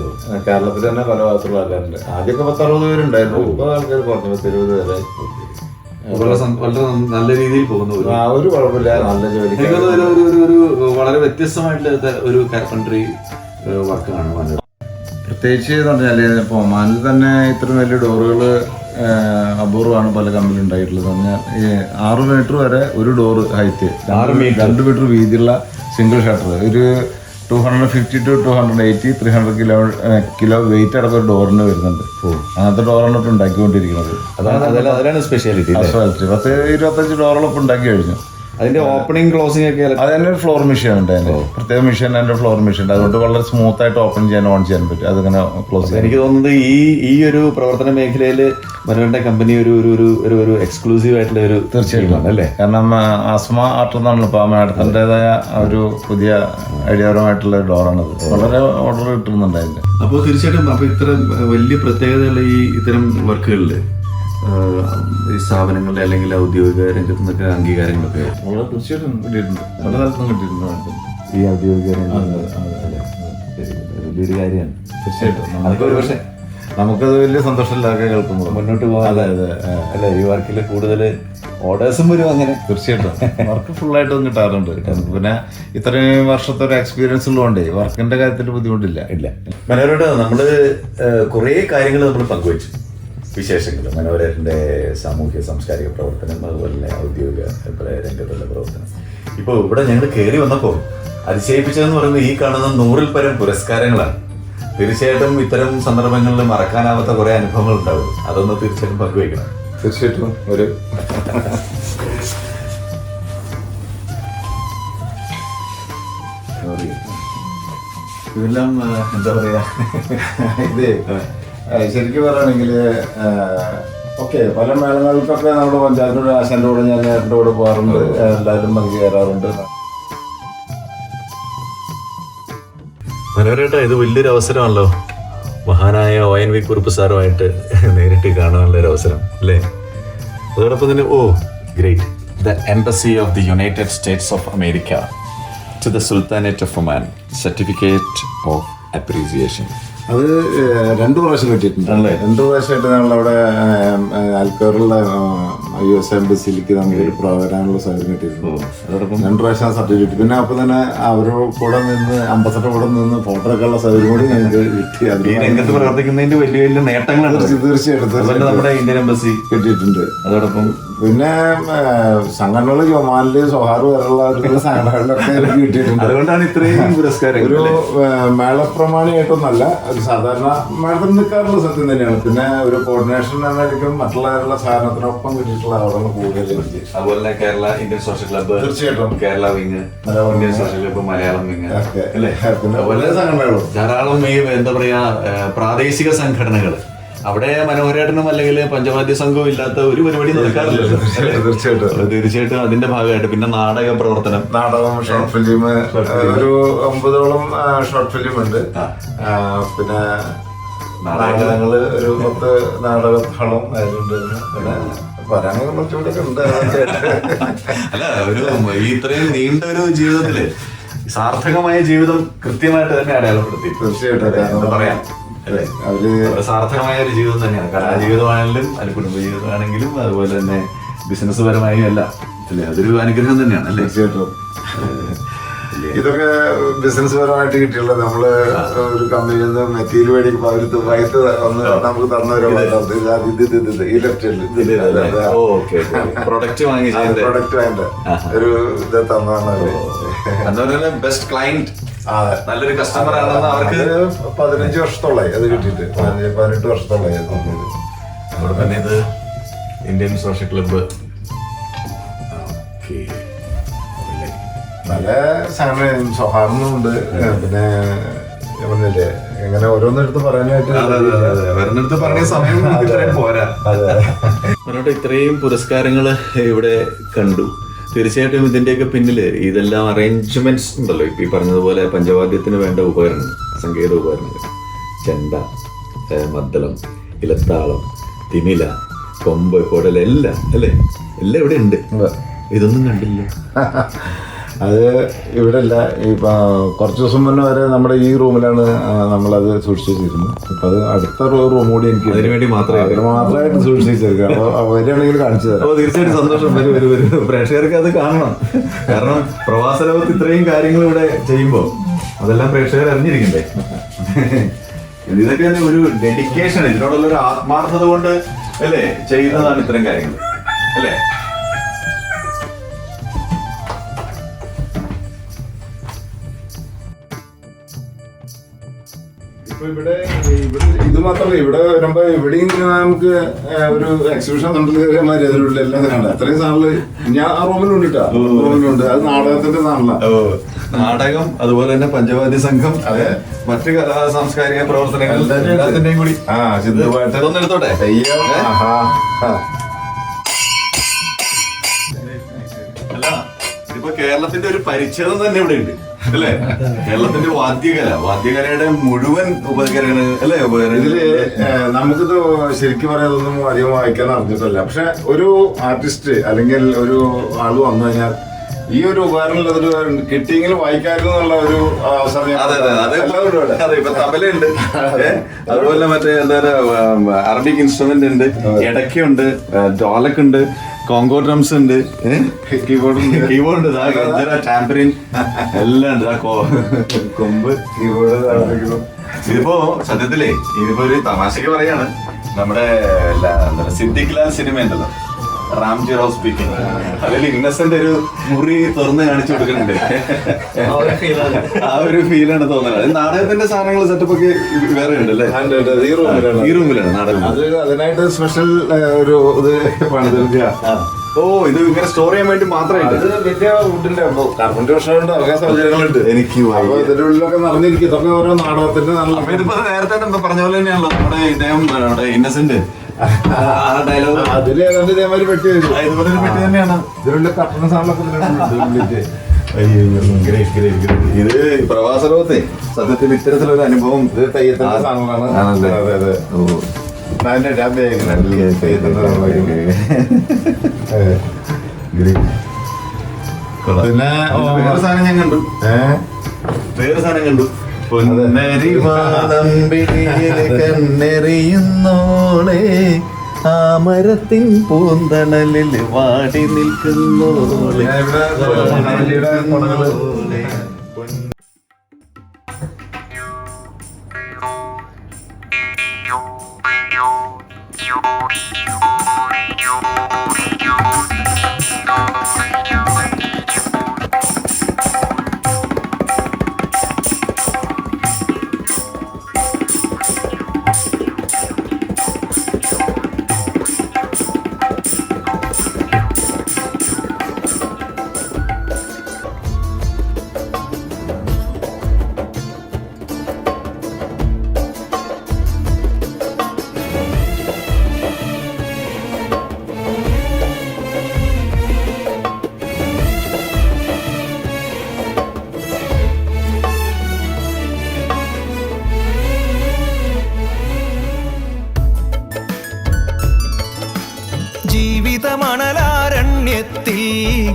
കേരളത്തിൽ തന്നെ പല ഭാഗത്തുള്ള ആൾക്കാരുണ്ട്. ആദ്യമൊക്കെ 10-60 പേരുണ്ടായിരുന്നു. ഇപ്പൊ ആൾക്കാർ കുറഞ്ഞു 20 പേരായി. വളരെ നല്ല രീതിയിൽ പോകുന്നു. ഒരു കുഴപ്പമില്ല, നല്ല ജോലി. വളരെ വ്യത്യസ്തമായിട്ടുള്ള ഒരു കാർപ്പൻട്രി വർക്കാണ്. പ്രത്യേകിച്ച് എന്ന് പറഞ്ഞാൽ ഇപ്പോൾ ഒമാനിൽ തന്നെ ഇത്രയും വലിയ ഡോറുകൾ അപൂർവമാണ് പല കമ്പനി ഉണ്ടായിട്ടുള്ളത്. പറഞ്ഞാൽ 6 മീറ്റർ വരെ ഒരു ഡോറ് ഹൈറ്റ്, 2 മീറ്റർ വീതിയുള്ള സിംഗിൾ ഷട്ടർ, ഒരു 250 to 280 300 കിലോ വെയിറ്റ് അടക്കം ഒരു ഡോറിന് വരുന്നുണ്ട്. അങ്ങനത്തെ ഡോറാണ് ഇപ്പോൾ ഉണ്ടാക്കിക്കൊണ്ടിരിക്കുന്നത്. അതാണ് സ്പെഷ്യാലിറ്റി. 10-25 ഡോറുകൾ ഇപ്പോൾ ഉണ്ടാക്കി കഴിഞ്ഞു. അതിന്റെ ഓപ്പണിംഗ് ക്ലോസിംഗ് ഒക്കെ അതിന് ഒരു ഫ്ലോർ മെഷീൻ ഉണ്ട്. അതിന് പ്രത്യേക മെഷീൻ, അതിന്റെ ഫ്ലോർ മെഷീൻ ഉണ്ട്. അതുകൊണ്ട് വളരെ സ്മൂത്ത് ആയിട്ട് ഓപ്പൺ ചെയ്യാൻ, ഓൺ ചെയ്യാൻ പറ്റും. അതിങ്ങനെ ക്ലോസ് ചെയ്യാൻ. എനിക്ക് തോന്നുന്നത് ഈ ഒരു പ്രവർത്തന മേഖലയിൽ മനോരന്റെ കമ്പനി ഒരു എക്സ്ക്ലൂസീവ് ആയിട്ടുള്ള ഒരു തീർച്ചയായിട്ടും അല്ലേ? കാരണം ആസ്മ ആർട്ട് എന്നാണല്ലോ ഇപ്പോൾ ആ മാഡത്തിൻ്റെതായ ഒരു പുതിയ ഐഡിയാപരമായിട്ടുള്ള ഒരു ഡോറാണത്. വളരെ ഓർഡർ കിട്ടുന്നുണ്ട് അതിന്റെ. അപ്പോൾ തീർച്ചയായിട്ടും അപ്പോൾ ഇത്ര വലിയ പ്രത്യേകതയുള്ള ഇത്തരം വർക്കുകളിൽ ഈ സ്ഥാപനങ്ങളുടെ അല്ലെങ്കിൽ ഔദ്യോഗിക രംഗത്തു നിന്നൊക്കെ അംഗീകാരങ്ങളൊക്കെ വളരെ തീർച്ചയായിട്ടും കിട്ടിയിട്ടുണ്ട്. പല സ്ഥലത്തും കിട്ടിയിട്ടുണ്ട്. ഈ ഔദ്യോഗിക വലിയൊരു കാര്യമാണ്. തീർച്ചയായിട്ടും അതൊക്കെ ഒരു പക്ഷേ നമുക്കത് വലിയ സന്തോഷമില്ലാതെ കേൾക്കുമ്പോൾ മുന്നോട്ട് പോകാൻ അല്ല ഈ വർക്കിൽ കൂടുതൽ ഓർഡേഴ്സും വരും. അങ്ങനെ തീർച്ചയായിട്ടും വർക്ക് ഫുള്ളായിട്ടും കിട്ടാറുണ്ട്. പിന്നെ ഇത്രയും വർഷത്തെ ഒരു എക്സ്പീരിയൻസ് ഉള്ളതുകൊണ്ട് വർക്കിന്റെ കാര്യത്തിൽ ബുദ്ധിമുട്ടില്ല. മനോരോട് നമ്മൾ കുറേ കാര്യങ്ങൾ നമ്മൾ പങ്കുവച്ചു, വിശേഷങ്ങൾ, മനോരന്റെ സാമൂഹ്യ സാംസ്കാരിക പ്രവർത്തനം, അതുപോലെ തന്നെ ഔദ്യോഗിക രംഗത്തുള്ള പ്രവർത്തനം. ഇപ്പോൾ ഇവിടെ ഞങ്ങൾ കയറി വന്നപ്പോൾ അതിശയിപ്പിച്ചതെന്ന് പറയുന്നത് ഈ കാണുന്ന 100-ൽ പരം പുരസ്കാരങ്ങളാണ്. തീർച്ചയായിട്ടും ഇത്തരം സന്ദർഭങ്ങളിൽ മറക്കാനാവാത്ത കുറെ അനുഭവങ്ങൾ ഉണ്ടാവും. അതൊന്ന് തീർച്ചയായിട്ടും പങ്കുവയ്ക്കണം. തീർച്ചയായിട്ടും ഒരു ഇതെല്ലാം എന്താ പറയാ, ഇത് ശരിക്കും പറയുകയാണെങ്കിൽ ഓക്കെ, പല മേളങ്ങൾക്കൊക്കെ നമ്മുടെ പഞ്ചായത്തിനോട് ആശാന്റെ കൂടെ ഞാൻ നേരിന്റെ കൂടെ പോകാറുണ്ട്. എല്ലാവരും പങ്കുചേരാറുണ്ട്. മനോരേട്ട, ഇത് വലിയൊരു അവസരമാണല്ലോ, മഹാനായ ONV കുറുപ്പ് സാറുമായിട്ട് നേരിട്ട് കാണാനുള്ള ഒരു അവസരം അല്ലേ? അതോടൊപ്പം തന്നെ great, the embassy of the United States of America to the sultanate of Oman, certificate of appreciation. അത് 2 പ്രാവശ്യം കിട്ടിയിട്ടുണ്ട്. 2 പ്രാവശ്യമായിട്ട് ഞങ്ങളവിടെ അൽക്കറിലുള്ള US എംബസിയിലേക്ക് നമുക്ക് വരാനുള്ള സൗകര്യം കിട്ടിയിട്ടുണ്ട്. അതോടൊപ്പം 2 പ്രാവശ്യം സർട്ടിഫിക്കറ്റ്. പിന്നെ അപ്പൊ തന്നെ അവരുടെ കൂടെ നിന്ന് അമ്പസഡർ കൂടെ നിന്ന് ഫോട്ടോ എടുക്കാനുള്ള സൗകര്യം കൂടി ഞങ്ങൾക്ക് കിട്ടി. ഈ രംഗത്ത് പ്രവർത്തിക്കുന്നതിന്റെ വലിയ വലിയ നേട്ടങ്ങളാണ് തീർച്ചയായിട്ടും നമ്മുടെ ഇന്ത്യൻ എംബസി കിട്ടിയിട്ടുണ്ട്. അതോടൊപ്പം പിന്നെ സംഘടനകൾ ഒമാനില് സൊഹാർ വരെയുള്ള സംഘടനകളിലൊക്കെ എനിക്ക് കിട്ടിയിട്ടുണ്ട്. അതുകൊണ്ടാണ് ഇത്രയും പുരസ്കാരം. ഒരു മേളപ്രമാണിയായിട്ടൊന്നല്ല, ഒരു സാധാരണ മേളത്തിൽ നിൽക്കാറുള്ള സത്യം തന്നെയാണ്. പിന്നെ ഒരു കോർഡിനേഷൻ എന്നായിരിക്കും മറ്റുള്ള സാധനത്തിനൊപ്പം കിട്ടിയിട്ടുള്ള അവിടെ കൂടുതൽ എനിക്ക്. അതുപോലെ തന്നെ കേരള ഇന്ത്യൻ സോഷ്യൽ ക്ലബ്ബ്, തീർച്ചയായിട്ടും Kerala wing, Indian social club Malayalam wing, അല്ലേ? പിന്നെ പല സംഘടനകളും ധാരാളം ഈ എന്താ പറയാ പ്രാദേശിക സംഘടനകൾ. അവിടെ മനോഹരേട്ടനും അല്ലെങ്കിൽ പഞ്ചവാദ്യ സംഘവും ഇല്ലാത്ത ഒരു പരിപാടി നടക്കാറില്ലല്ലോ. തീർച്ചയായിട്ടും അതിന്റെ ഭാഗമായിട്ട് പിന്നെ നാടക പ്രവർത്തനം, നാടകം, ഷോർട്ട് ഫിലിം, ഒരു 9ഓളം ഷോർട്ട് ഫിലിം ഉണ്ട്. പിന്നെ നാടകങ്ങള് ഒരു 10 നാടകത്തോളം അതിലുണ്ടായിരുന്നു. പിന്നെ പറയാനൊക്കെ കുറച്ചുകൂടെ ഉണ്ട്. അല്ല, ഒരു ഇത്രയും നീണ്ട ഒരു ജീവിതത്തില് സാർത്ഥകമായ ജീവിതം കൃത്യമായിട്ട് തന്നെ അടയാളപ്പെടുത്തി. തീർച്ചയായിട്ടും പറയാം അല്ലേ? അവര് സാർത്ഥകമായ ഒരു ജീവിതം തന്നെയാണ്. കലാജീവിതമാണെങ്കിലും അത് കുടുംബ ജീവിതമാണെങ്കിലും അതുപോലെ തന്നെ ബിസിനസ് പരമായും എല്ലാം അല്ലേ? അതൊരു അനുഗ്രഹം തന്നെയാണ് അല്ലേ? തീർച്ചയായിട്ടും ഇതൊക്കെ ബിസിനസ് പരമായിട്ട് കിട്ടിയുള്ളത്. നമ്മള് ഒരു കമ്പനിയിൽ നിന്ന് മെറ്റീരിയൽ മേടിക്കുമ്പോൾ അവര് ദുബായിത്ത് ഒന്ന് നമുക്ക് തന്ന ഒരു ഈ പ്രൊഡക്റ്റ് വാങ്ങി പ്രൊഡക്റ്റ് വാങ്ങിട്ട് ഒരു ഇത് തന്നതാണ്. ബെസ്റ്റ് ക്ലയന്റ്, നല്ലൊരു കസ്റ്റമർ ആണെന്ന് അവർക്ക് 15 വർഷത്തോളായി അത് കിട്ടിയിട്ട്. 18 വർഷത്തോളായി അത് കിട്ടിയത്. അതുപോലെ തന്നെ ഇത് ഇന്ത്യൻ സോഷ്യൽ ക്ലബ്ബ് നല്ല സംഘടനയും സൗഹാർദ്ദമുണ്ട്. പിന്നെ പറഞ്ഞില്ലേ എങ്ങനെ ഓരോന്നെടുത്ത് പറയാനായിട്ട് പറഞ്ഞ സമയം പോരാ. പറഞ്ഞോട്ടെ, ഇത്രയും പുരസ്കാരങ്ങൾ ഇവിടെ കണ്ടു. തീർച്ചയായിട്ടും ഇതിന്റെയൊക്കെ പിന്നില് ഇതെല്ലാം അറേഞ്ച്മെന്റ്സ് ഉണ്ടല്ലോ. ഇപ്പൊ ഈ പറഞ്ഞതുപോലെ പഞ്ചവാദ്യത്തിന് വേണ്ട ഉപകരണങ്ങൾ, സംഗീത ഉപകരണങ്ങൾ, ചെണ്ട, മദ്ദളം, ഇലത്താളം, തിമില, കൊമ്പ്, കുടൽ, എല്ലാം അല്ലേ? എല്ലാം ഇവിടെ ഉണ്ട്. ഇതൊന്നും കണ്ടില്ല. അത് ഇവിടെ അല്ല. ഇപ്പൊ കുറച്ച് ദിവസം മുന്നേ വരെ നമ്മുടെ ഈ റൂമിലാണ് നമ്മളത് സൂക്ഷിച്ചിരുന്നത്. ഇപ്പൊ അത് അടുത്ത റൂം കൂടി എനിക്ക് അതിനുവേണ്ടി മാത്രമായിട്ട് സൂക്ഷിച്ചേക്കാം. അപ്പൊ വരികയാണെങ്കിൽ കാണിച്ചു തരാം. തീർച്ചയായിട്ടും സന്തോഷം. വരും പ്രേക്ഷകർക്ക് അത് കാണണം. കാരണം പ്രവാസ ലോകത്ത് ഇത്രയും കാര്യങ്ങൾ ഇവിടെ ചെയ്യുമ്പോൾ അതെല്ലാം പ്രേക്ഷകർ അറിഞ്ഞിരിക്കണ്ടേ? ഇതൊക്കെ ഒരു ഡെഡിക്കേഷൻ, ഇതിനോടുള്ള ഒരു ആത്മാർത്ഥത കൊണ്ട് അല്ലേ ചെയ്യുന്നതാണ് ഇത്തരം കാര്യങ്ങൾ അല്ലേ? ഇവിടെ ഇത് മാത്രമല്ല, ഇവിടെ വരുമ്പോ ഇവിടെയും നമുക്ക് ഒരു എക്സിബിഷൻ കണ്ടുമാതിരി അതിലുള്ള എല്ലാം കണ്ട അത്രയും സാധനങ്ങള് ഞാൻ ആ റൂമിലുണ്ട് കേട്ടോ. റൂമിലുണ്ട്. അത് നാടകത്തിന്റെ സാധനങ്ങളാ. നാടകം, അതുപോലെ തന്നെ പഞ്ചവാദ്യ സംഘം, മറ്റു കലാ സാംസ്കാരിക പ്രവർത്തനങ്ങൾ എല്ലാത്തിന്റെയും കൂടി സിദ്ധുപാട്ട് ഒന്ന് എടുത്തോട്ടെ. അല്ല, ഇതിപ്പോ കേരളത്തിന്റെ ഒരു പരിച്ഛേദം തന്നെ ഇവിടെ ഉണ്ട് അല്ലേ? കേരളത്തിന്റെ വാദ്യകലയുടെ മുഴുവൻ ഉപകരണങ്ങൾ അല്ലേ? ഇതില് നമുക്കിത് ശരിക്കും പറയാതൊന്നും അധികം വായിക്കാൻ അറിഞ്ഞിട്ടല്ല. പക്ഷെ ഒരു ആർട്ടിസ്റ്റ് അല്ലെങ്കിൽ ഒരു ആള് വന്നു കഴിഞ്ഞാൽ ഈ ഒരു ഉപകരണം കിട്ടിയെങ്കിലും വായിക്കാമായിരുന്നു എന്നുള്ള ഒരു അവസരം. ഇപ്പൊ തബലയുണ്ട്, അതുപോലെ മറ്റേ എന്താ പറയുക അറബിക് ഇൻസ്ട്രുമെന്റ് ഉണ്ട്, ഇടയ്ക്കുണ്ട്, ഡോലക്കുണ്ട്, കോങ്കോ ഡ്രംസ് ഉണ്ട്, കീബോർഡ്, ടാമ്പറിൻ എല്ലാം ഉണ്ട്, കൊമ്പ്, കീബോർഡ്. ഇതിപ്പോ സത്യത്തിലേ ഇതിപ്പോ ഒരു തമാശക്ക് പറയാണ്. നമ്മുടെ സിദ്ദിഖ് ലാൽ സിനിമ ഉണ്ടല്ലോ, റാംജി റാവ് സ്പീക്കിംഗ്, അതിൽ ഇന്നസെന്റ് ഒരു മുറി തുറന്ന് കാണിച്ചു കൊടുക്കുന്നുണ്ട്. ആ ഒരു ഫീലാണ് തോന്നുന്നത്. നാടകത്തിന്റെ സാധനങ്ങൾ സെറ്റപ്പ് ഒക്കെ വേറെ ഉണ്ടല്ലേ? ഈ റൂമിലാണ് നാടകം. അതിനായിട്ട് സ്പെഷ്യൽ ഒരു ഇത് പണിതെടുക്കുക. ഓ, ഇത് ഇങ്ങനെ സ്റ്റോർ ചെയ്യാൻ വേണ്ടി മാത്രമായിട്ട് വലിയ വുഡിന്റെ കാർബണിന്റെ വർഷമുണ്ട്, അവരുടെ സൗകര്യങ്ങളുണ്ട്. എനിക്ക് ഇതിന്റെ ഉള്ളിലൊക്കെ നടന്നിരിക്കും. ഇതൊക്കെ ഓരോ നാടകത്തിന്റെ നല്ല. ഇതിപ്പോ നേരത്തെ പറഞ്ഞ പോലെ തന്നെയാണല്ലോ നമ്മുടെ ഇദ്ദേഹം ഇന്നസെന്റ് ഡയലോഗ് അതില് ഏതാണ്ട് ഇതേമാതിരി പെട്ടി ഇതുപോലെ ഒരു പെട്ടി തന്നെയാണ്. ഇതിലുള്ള കട്ടണ സാധനങ്ങളൊക്കെ. ഇത് പ്രവാസ ലോകത്തെ സത്യത്തിൽ ഇത്തരത്തിലൊരു അനുഭവം ഇത് തെയ്യത്തിന്റെ സാധനങ്ങളാണ്. അതെ അതെ. പിന്നെ വേറെ സാധനം ഞാൻ കണ്ടു. വേറെ സാധനം കണ്ടു. പൊന്നരി കണ്ണെറിയുന്നോളെ ആ മരത്തിൻ പൂന്തണലിൽ വാടി നിൽക്കുന്നോളെ ജീവിതമണലാരണ്യത്തിൽ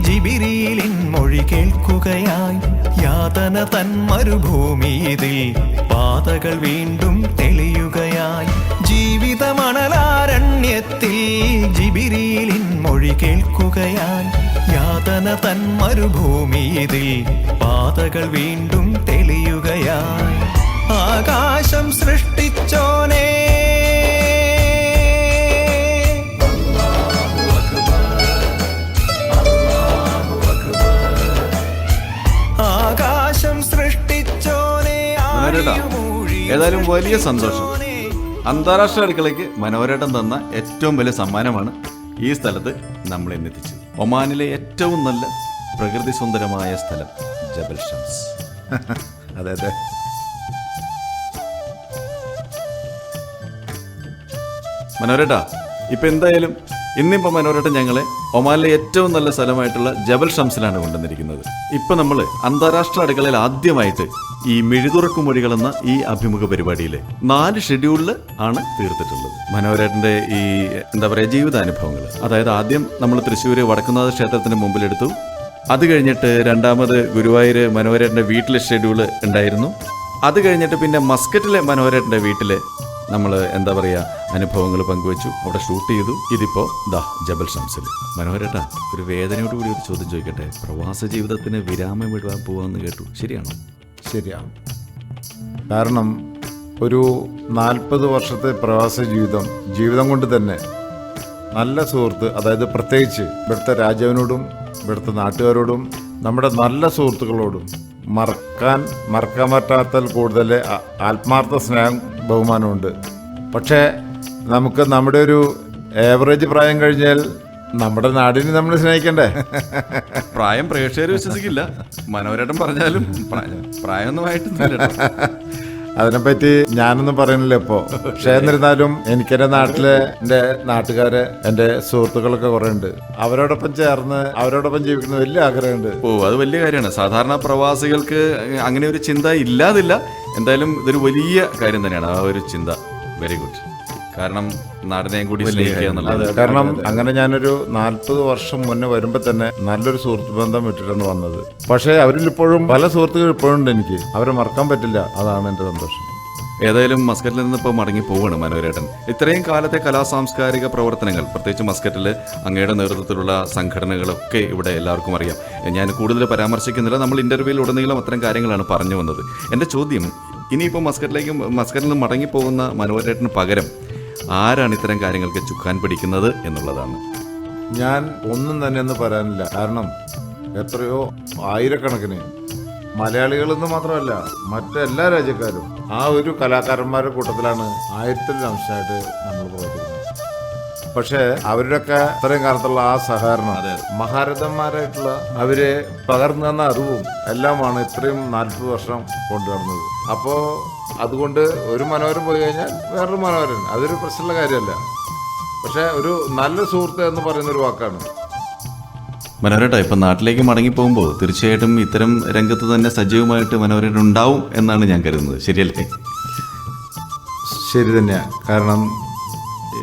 ജിബിരിയിലിൻ മൊഴി കേൾക്കുകയായി യാതന തൻ മരുഭൂമിയിൽ പാതകൾ വീണ്ടും തെളിയുകയായി. ജീവിതമണലാരണ്യത്തിൽ ജിബിരിയിലിൻ മൊഴി കേൾക്കുകയായി യാതന തൻ മരുഭൂമിയിൽ പാതകൾ വീണ്ടും തെളിയുകയായി. ആകാശം സൃഷ്ടിച്ചോനേ ഏതായാലും വലിയ സന്തോഷം. അന്താരാഷ്ട്ര അടുക്കളയ്ക്ക് മനോരേട്ടൻ തന്ന ഏറ്റവും വലിയ സമ്മാനമാണ് ഈ സ്ഥലത്ത് നമ്മൾ എന്നെത്തിച്ചത്. ഒമാനിലെ ഏറ്റവും നല്ല പ്രകൃതി സുന്ദരമായ സ്ഥലം ജബൽ ഷംസ്. അതെ അതെ. മനോരേട്ടാ, ഇപ്പൊ എന്തായാലും ഇന്നിപ്പോ മനോരേട്ടൻ ഞങ്ങളെ ഒമാനിലെ ഏറ്റവും നല്ല സ്ഥലമായിട്ടുള്ള ജബൽ ഷംസിലാണ് കൊണ്ടുവന്നിരിക്കുന്നത്. ഇപ്പൊ നമ്മൾ അന്താരാഷ്ട്ര അടുക്കളയിൽ ആദ്യമായിട്ട് ഈ മിഴിതുറക്കുമൊഴികൾ എന്ന ഈ അഭിമുഖ പരിപാടിയിൽ 4 ഷെഡ്യൂളിൽ ആണ് തീർത്തിട്ടുള്ളത്. മനോരേട്ടന്റെ ഈ എന്താ പറയുക ജീവിതാനുഭവങ്ങൾ. അതായത് ആദ്യം നമ്മൾ തൃശ്ശൂർ വടക്കുന്നാഥ ക്ഷേത്രത്തിന് മുമ്പിലെടുത്തു. അത് കഴിഞ്ഞിട്ട് രണ്ടാമത് ഗുരുവായൂർ മനോരേട്ടന്റെ വീട്ടിലെ ഷെഡ്യൂള് ഉണ്ടായിരുന്നു. അത് കഴിഞ്ഞിട്ട് പിന്നെ മസ്കറ്റിലെ മനോരേട്ടന്റെ വീട്ടില് നമ്മൾ എന്താ പറയുക അനുഭവങ്ങൾ പങ്കുവച്ചു, അവിടെ ഷൂട്ട് ചെയ്തു. ഇതിപ്പോ ജബൽ ഷംസിൽ. മനോരേട്ടാ, ഒരു വേദനയോട് കൂടി ഒരു ചോദ്യം ചോദിക്കട്ടെ. പ്രവാസ ജീവിതത്തിന് വിരാമം വിടുവാൻ പോവാന്ന് കേട്ടു, ശരിയാണോ? ശരിയാണ്. കാരണം ഒരു 40 വർഷത്തെ പ്രവാസ ജീവിതം കൊണ്ട് തന്നെ നല്ല സുഹൃത്ത്, അതായത് പ്രത്യേകിച്ച് ഇവിടുത്തെ രാജാവിനോടും ഇവിടുത്തെ നാട്ടുകാരോടും നമ്മുടെ നല്ല സുഹൃത്തുക്കളോടും മറക്കാൻ പറ്റാത്തതിൽ കൂടുതൽ ആത്മാർത്ഥ സ്നേഹം ബഹുമാനമുണ്ട്. പക്ഷേ നമുക്ക് നമ്മുടെ ഒരു ഏവറേജ് പ്രായം കഴിഞ്ഞാൽ നമ്മുടെ നാടിനെ നമ്മൾ സ്നേഹിക്കണ്ടേ? പ്രായം പ്രേക്ഷകർ വിശ്വസിക്കില്ല. മനോരേട്ടൻ പറഞ്ഞാലും പ്രായമൊന്നുമായിട്ട് അതിനെപ്പറ്റി ഞാനൊന്നും പറയുന്നില്ല ഇപ്പോൾ. പക്ഷേ എന്നിരുന്നാലും എനിക്കെൻ്റെ നാട്ടിലെ എൻ്റെ നാട്ടുകാരെ എൻ്റെ സുഹൃത്തുക്കളൊക്കെ കുറേ ഉണ്ട്. അവരോടൊപ്പം ചേർന്ന് അവരോടൊപ്പം ജീവിക്കുന്ന വലിയ ആഗ്രഹമുണ്ട്. അത് വലിയ കാര്യമാണ്. സാധാരണ പ്രവാസികൾക്ക് അങ്ങനെ ഒരു ചിന്ത ഇല്ലാതില്ല. എന്തായാലും ഇതൊരു വലിയ കാര്യം തന്നെയാണ് ആ ഒരു ചിന്ത. Very good. കാരണം നാടിനെയും കൂടി സ്നേഹിക്കുക എന്നുള്ളത്. കാരണം അങ്ങനെ ഞാനൊരു 40 വർഷം മുന്നേ വരുമ്പോൾ തന്നെ നല്ലൊരു സുഹൃത്ത് ബന്ധം വിട്ടിട്ടാണ് വന്നത്. പക്ഷേ അവരിൽ ഇപ്പോഴും പല സുഹൃത്തുക്കൾ ഇപ്പോഴും ഉണ്ട്. എനിക്ക് അവരെ മറക്കാൻ പറ്റില്ല. അതാണ് എൻ്റെ സന്തോഷം. ഏതായാലും മസ്കറ്റിൽ നിന്ന് ഇപ്പോൾ മടങ്ങി പോവാണ് മനോരേട്ടൻ. ഇത്രയും കാലത്തെ കലാസാംസ്കാരിക പ്രവർത്തനങ്ങൾ, പ്രത്യേകിച്ച് മസ്കറ്റിൽ അങ്ങയുടെ നേതൃത്വത്തിലുള്ള സംഘടനകളൊക്കെ ഇവിടെ എല്ലാവർക്കും അറിയാം. ഞാൻ കൂടുതൽ പരാമർശിക്കുന്നില്ല. നമ്മൾ ഇന്റർവ്യൂവിൽ ഉടനീളം അത്തരം കാര്യങ്ങളാണ് പറഞ്ഞു വന്നത്. എൻ്റെ ചോദ്യം, ഇനിയിപ്പോൾ മസ്കറ്റിൽ നിന്ന് മടങ്ങി പോകുന്ന മനോരേട്ടന് പകരം ആരാണ് ഇത്തരം കാര്യങ്ങൾക്ക് ചുക്കാൻ പിടിക്കുന്നത് എന്നുള്ളതാണ്. ഞാൻ ഒന്നും തന്നെ എന്ന് പറയാനില്ല. കാരണം എത്രയോ ആയിരക്കണക്കിന് മലയാളികളെന്ന് മാത്രമല്ല മറ്റെല്ലാ രാജ്യക്കാരും ആ ഒരു കലാകാരന്മാരുടെ കൂട്ടത്തിലാണ് 1000-ൽ അംശമായിട്ട് നമ്മൾ പ്രവർത്തിക്കുന്നത്. പക്ഷേ അവരുടെയൊക്കെ ഇത്രയും കാലത്തുള്ള ആ സഹകരണം, മഹാരഥന്മാരായിട്ടുള്ള അവരെ പകർന്നു തന്ന അറിവും എല്ലാമാണ് ഇത്രയും 40 വർഷം കൊണ്ടുവരുന്നത്. അപ്പോൾ അതുകൊണ്ട് ഒരു മനോഹരൻ പോയി കഴിഞ്ഞാൽ വേറൊരു മനോഹരൻ, അതൊരു പ്രശ്നമുള്ള കാര്യമല്ല. പക്ഷെ ഒരു നല്ല സുഹൃത്ത് എന്ന് പറയുന്നൊരു വാക്കാണ്. മനോരേട്ട, ഇപ്പം നാട്ടിലേക്ക് മടങ്ങി പോകുമ്പോൾ തീർച്ചയായിട്ടും ഇത്തരം രംഗത്ത് തന്നെ സജീവമായിട്ട് മനോരേട്ടൻ ഉണ്ടാവും എന്നാണ് ഞാൻ കരുതുന്നത്. ശരിയല്ലേ? ശരി തന്നെയാണ്. കാരണം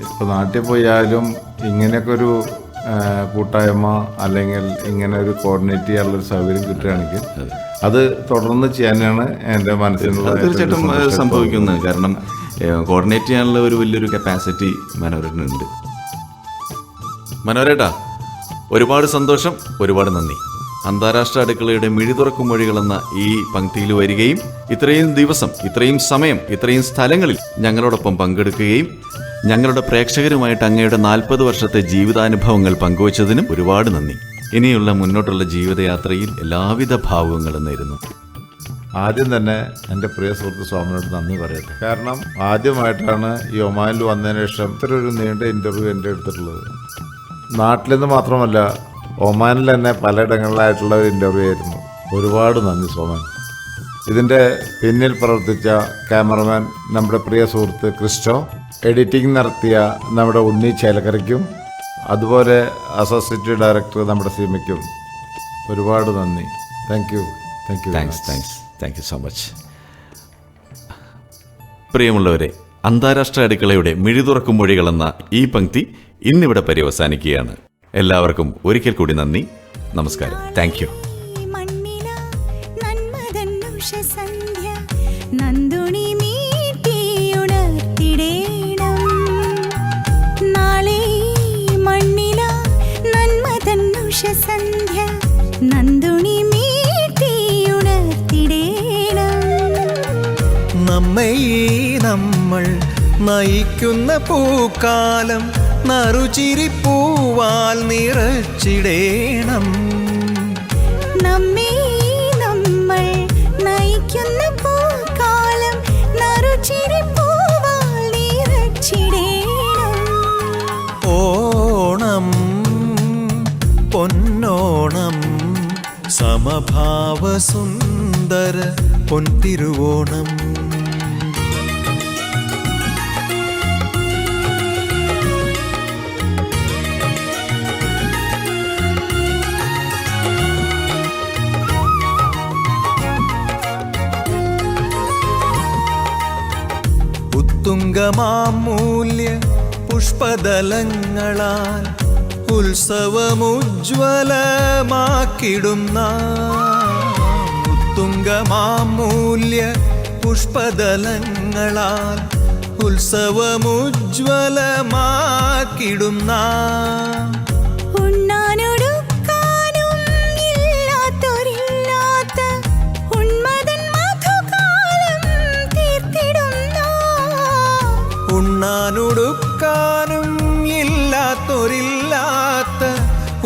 ഇപ്പോൾ നാട്ടിൽ പോയാലും ഇങ്ങനെയൊക്കെ ഒരു കൂട്ടായ്മ അല്ലെങ്കിൽ ഇങ്ങനെ ഒരു കോർഡിനേറ്റ് ചെയ്യാനുള്ളൊരു സൗകര്യം കിട്ടുകയാണെങ്കിൽ അത് തുടർന്ന് ചെയ്യാനാണ് എൻ്റെ മനസ്സിലുള്ള. തീർച്ചയായിട്ടും സംഭവിക്കുന്നത്. കാരണം കോർഡിനേറ്റ് ചെയ്യാനുള്ള ഒരു വലിയൊരു കപ്പാസിറ്റി മനോരേട്ടനുണ്ട്. മനോരേട്ടാ, ഒരുപാട് സന്തോഷം, ഒരുപാട് നന്ദി. അന്താരാഷ്ട്ര അടുക്കളയുടെ മിഴി തുറക്കും മൊഴികൾ എന്ന ഈ പങ്ക്തിയിൽ വരികയും ഇത്രയും ദിവസം, ഇത്രയും സമയം, ഇത്രയും സ്ഥലങ്ങളിൽ ഞങ്ങളോടൊപ്പം പങ്കെടുക്കുകയും ഞങ്ങളുടെ പ്രേക്ഷകരുമായിട്ട് അങ്ങയുടെ 40 വർഷത്തെ ജീവിതാനുഭവങ്ങൾ പങ്കുവച്ചതിനും ഒരുപാട് നന്ദി. ഇനിയുള്ള മുന്നോട്ടുള്ള ജീവിതയാത്രയിൽ എല്ലാവിധ ഭാവുകങ്ങളും നേരുന്നു. ആദ്യം തന്നെ എൻ്റെ പ്രിയ സുഹൃത്ത് സ്വാമിനോട് നന്ദി പറയട്ടെ. കാരണം ആദ്യമായിട്ടാണ് ഈ ഒമാനിൽ വന്നതിന് ശേഷം ഇത്ര ഒരു നീണ്ട ഇൻ്റർവ്യൂ എൻ്റെ എടുത്തിട്ടുള്ളത്. നാട്ടിൽ നിന്ന് മാത്രമല്ല, ഒമാനിൽ തന്നെ പലയിടങ്ങളിലായിട്ടുള്ള ഒരു ഇൻ്റർവ്യൂ ആയിരുന്നു. ഒരുപാട് നന്ദി സോമൻ. ഇതിൻ്റെ പിന്നിൽ പ്രവർത്തിച്ച ക്യാമറമാൻ നമ്മുടെ പ്രിയ സുഹൃത്ത് ക്രിസ്റ്റോ, എഡിറ്റിംഗ് നടത്തിയ നമ്മുടെ ഉണ്ണി ചേലക്കരയ്ക്കും, അതുപോലെ അസോസിയേറ്റ് ഡയറക്ടർ നമ്മുടെ സീമയ്ക്കും ഒരുപാട് നന്ദി. Thank you. Thank you so much. പ്രിയമുള്ളവരെ, അന്താരാഷ്ട്ര അടുക്കളയുടെ മിഴി തുറക്കും മൊഴികൾ എന്ന ഈ പങ്ക്തി ഇന്നിവിടെ പര്യവസാനിക്കുകയാണ്. എല്ലാവർക്കും ഒരിക്കൽ കൂടി നന്ദി, നമസ്കാരം. Thank you. നമ്മെ നമ്മൾ നയിക്കുന്ന പൂക്കാലം നറുചിരിപ്പൂവാൽ നിറച്ചിടേണം. നമ്മെ നമ്മൾ നയിക്കുന്ന പൂക്കാലം നറുചിരിപ്പൂവാൽ നിറച്ചിടേണം. ഓണം പൊന്നോണം സമഭാവസുന്ദര പൊൻതിരുവോണം. ഉത്തുംഗമാമൂല്യ പുഷ്പദലങ്ങളാൽ ഉത്സവമുജ്വലമാക്കിടുന്ന ഉത്തുംഗമാമൂല്യ പുഷ്പദലങ്ങളാൽ ഉത്സവമുജ്വലമാക്കിടുന്ന ഉണ്ണാനുടുക്കാനും ഇല്ലാത്തൊരില്ലാത്ത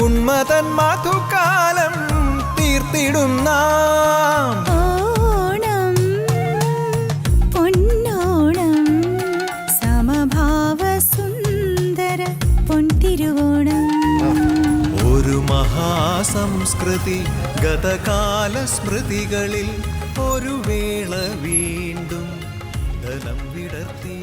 ഉന്മതൻ മധുകാലം തീർത്തിടുന്ന ഓണം പൊന്നോണം സമഭാവസുന്ദര പൊൻതിരുവോണം. ഒരു മഹാസംസ്കൃതി ഗതകാല സ്മൃതികളിൽ ഒരു വേള വീണ്ടും ധനം വിടർത്തി.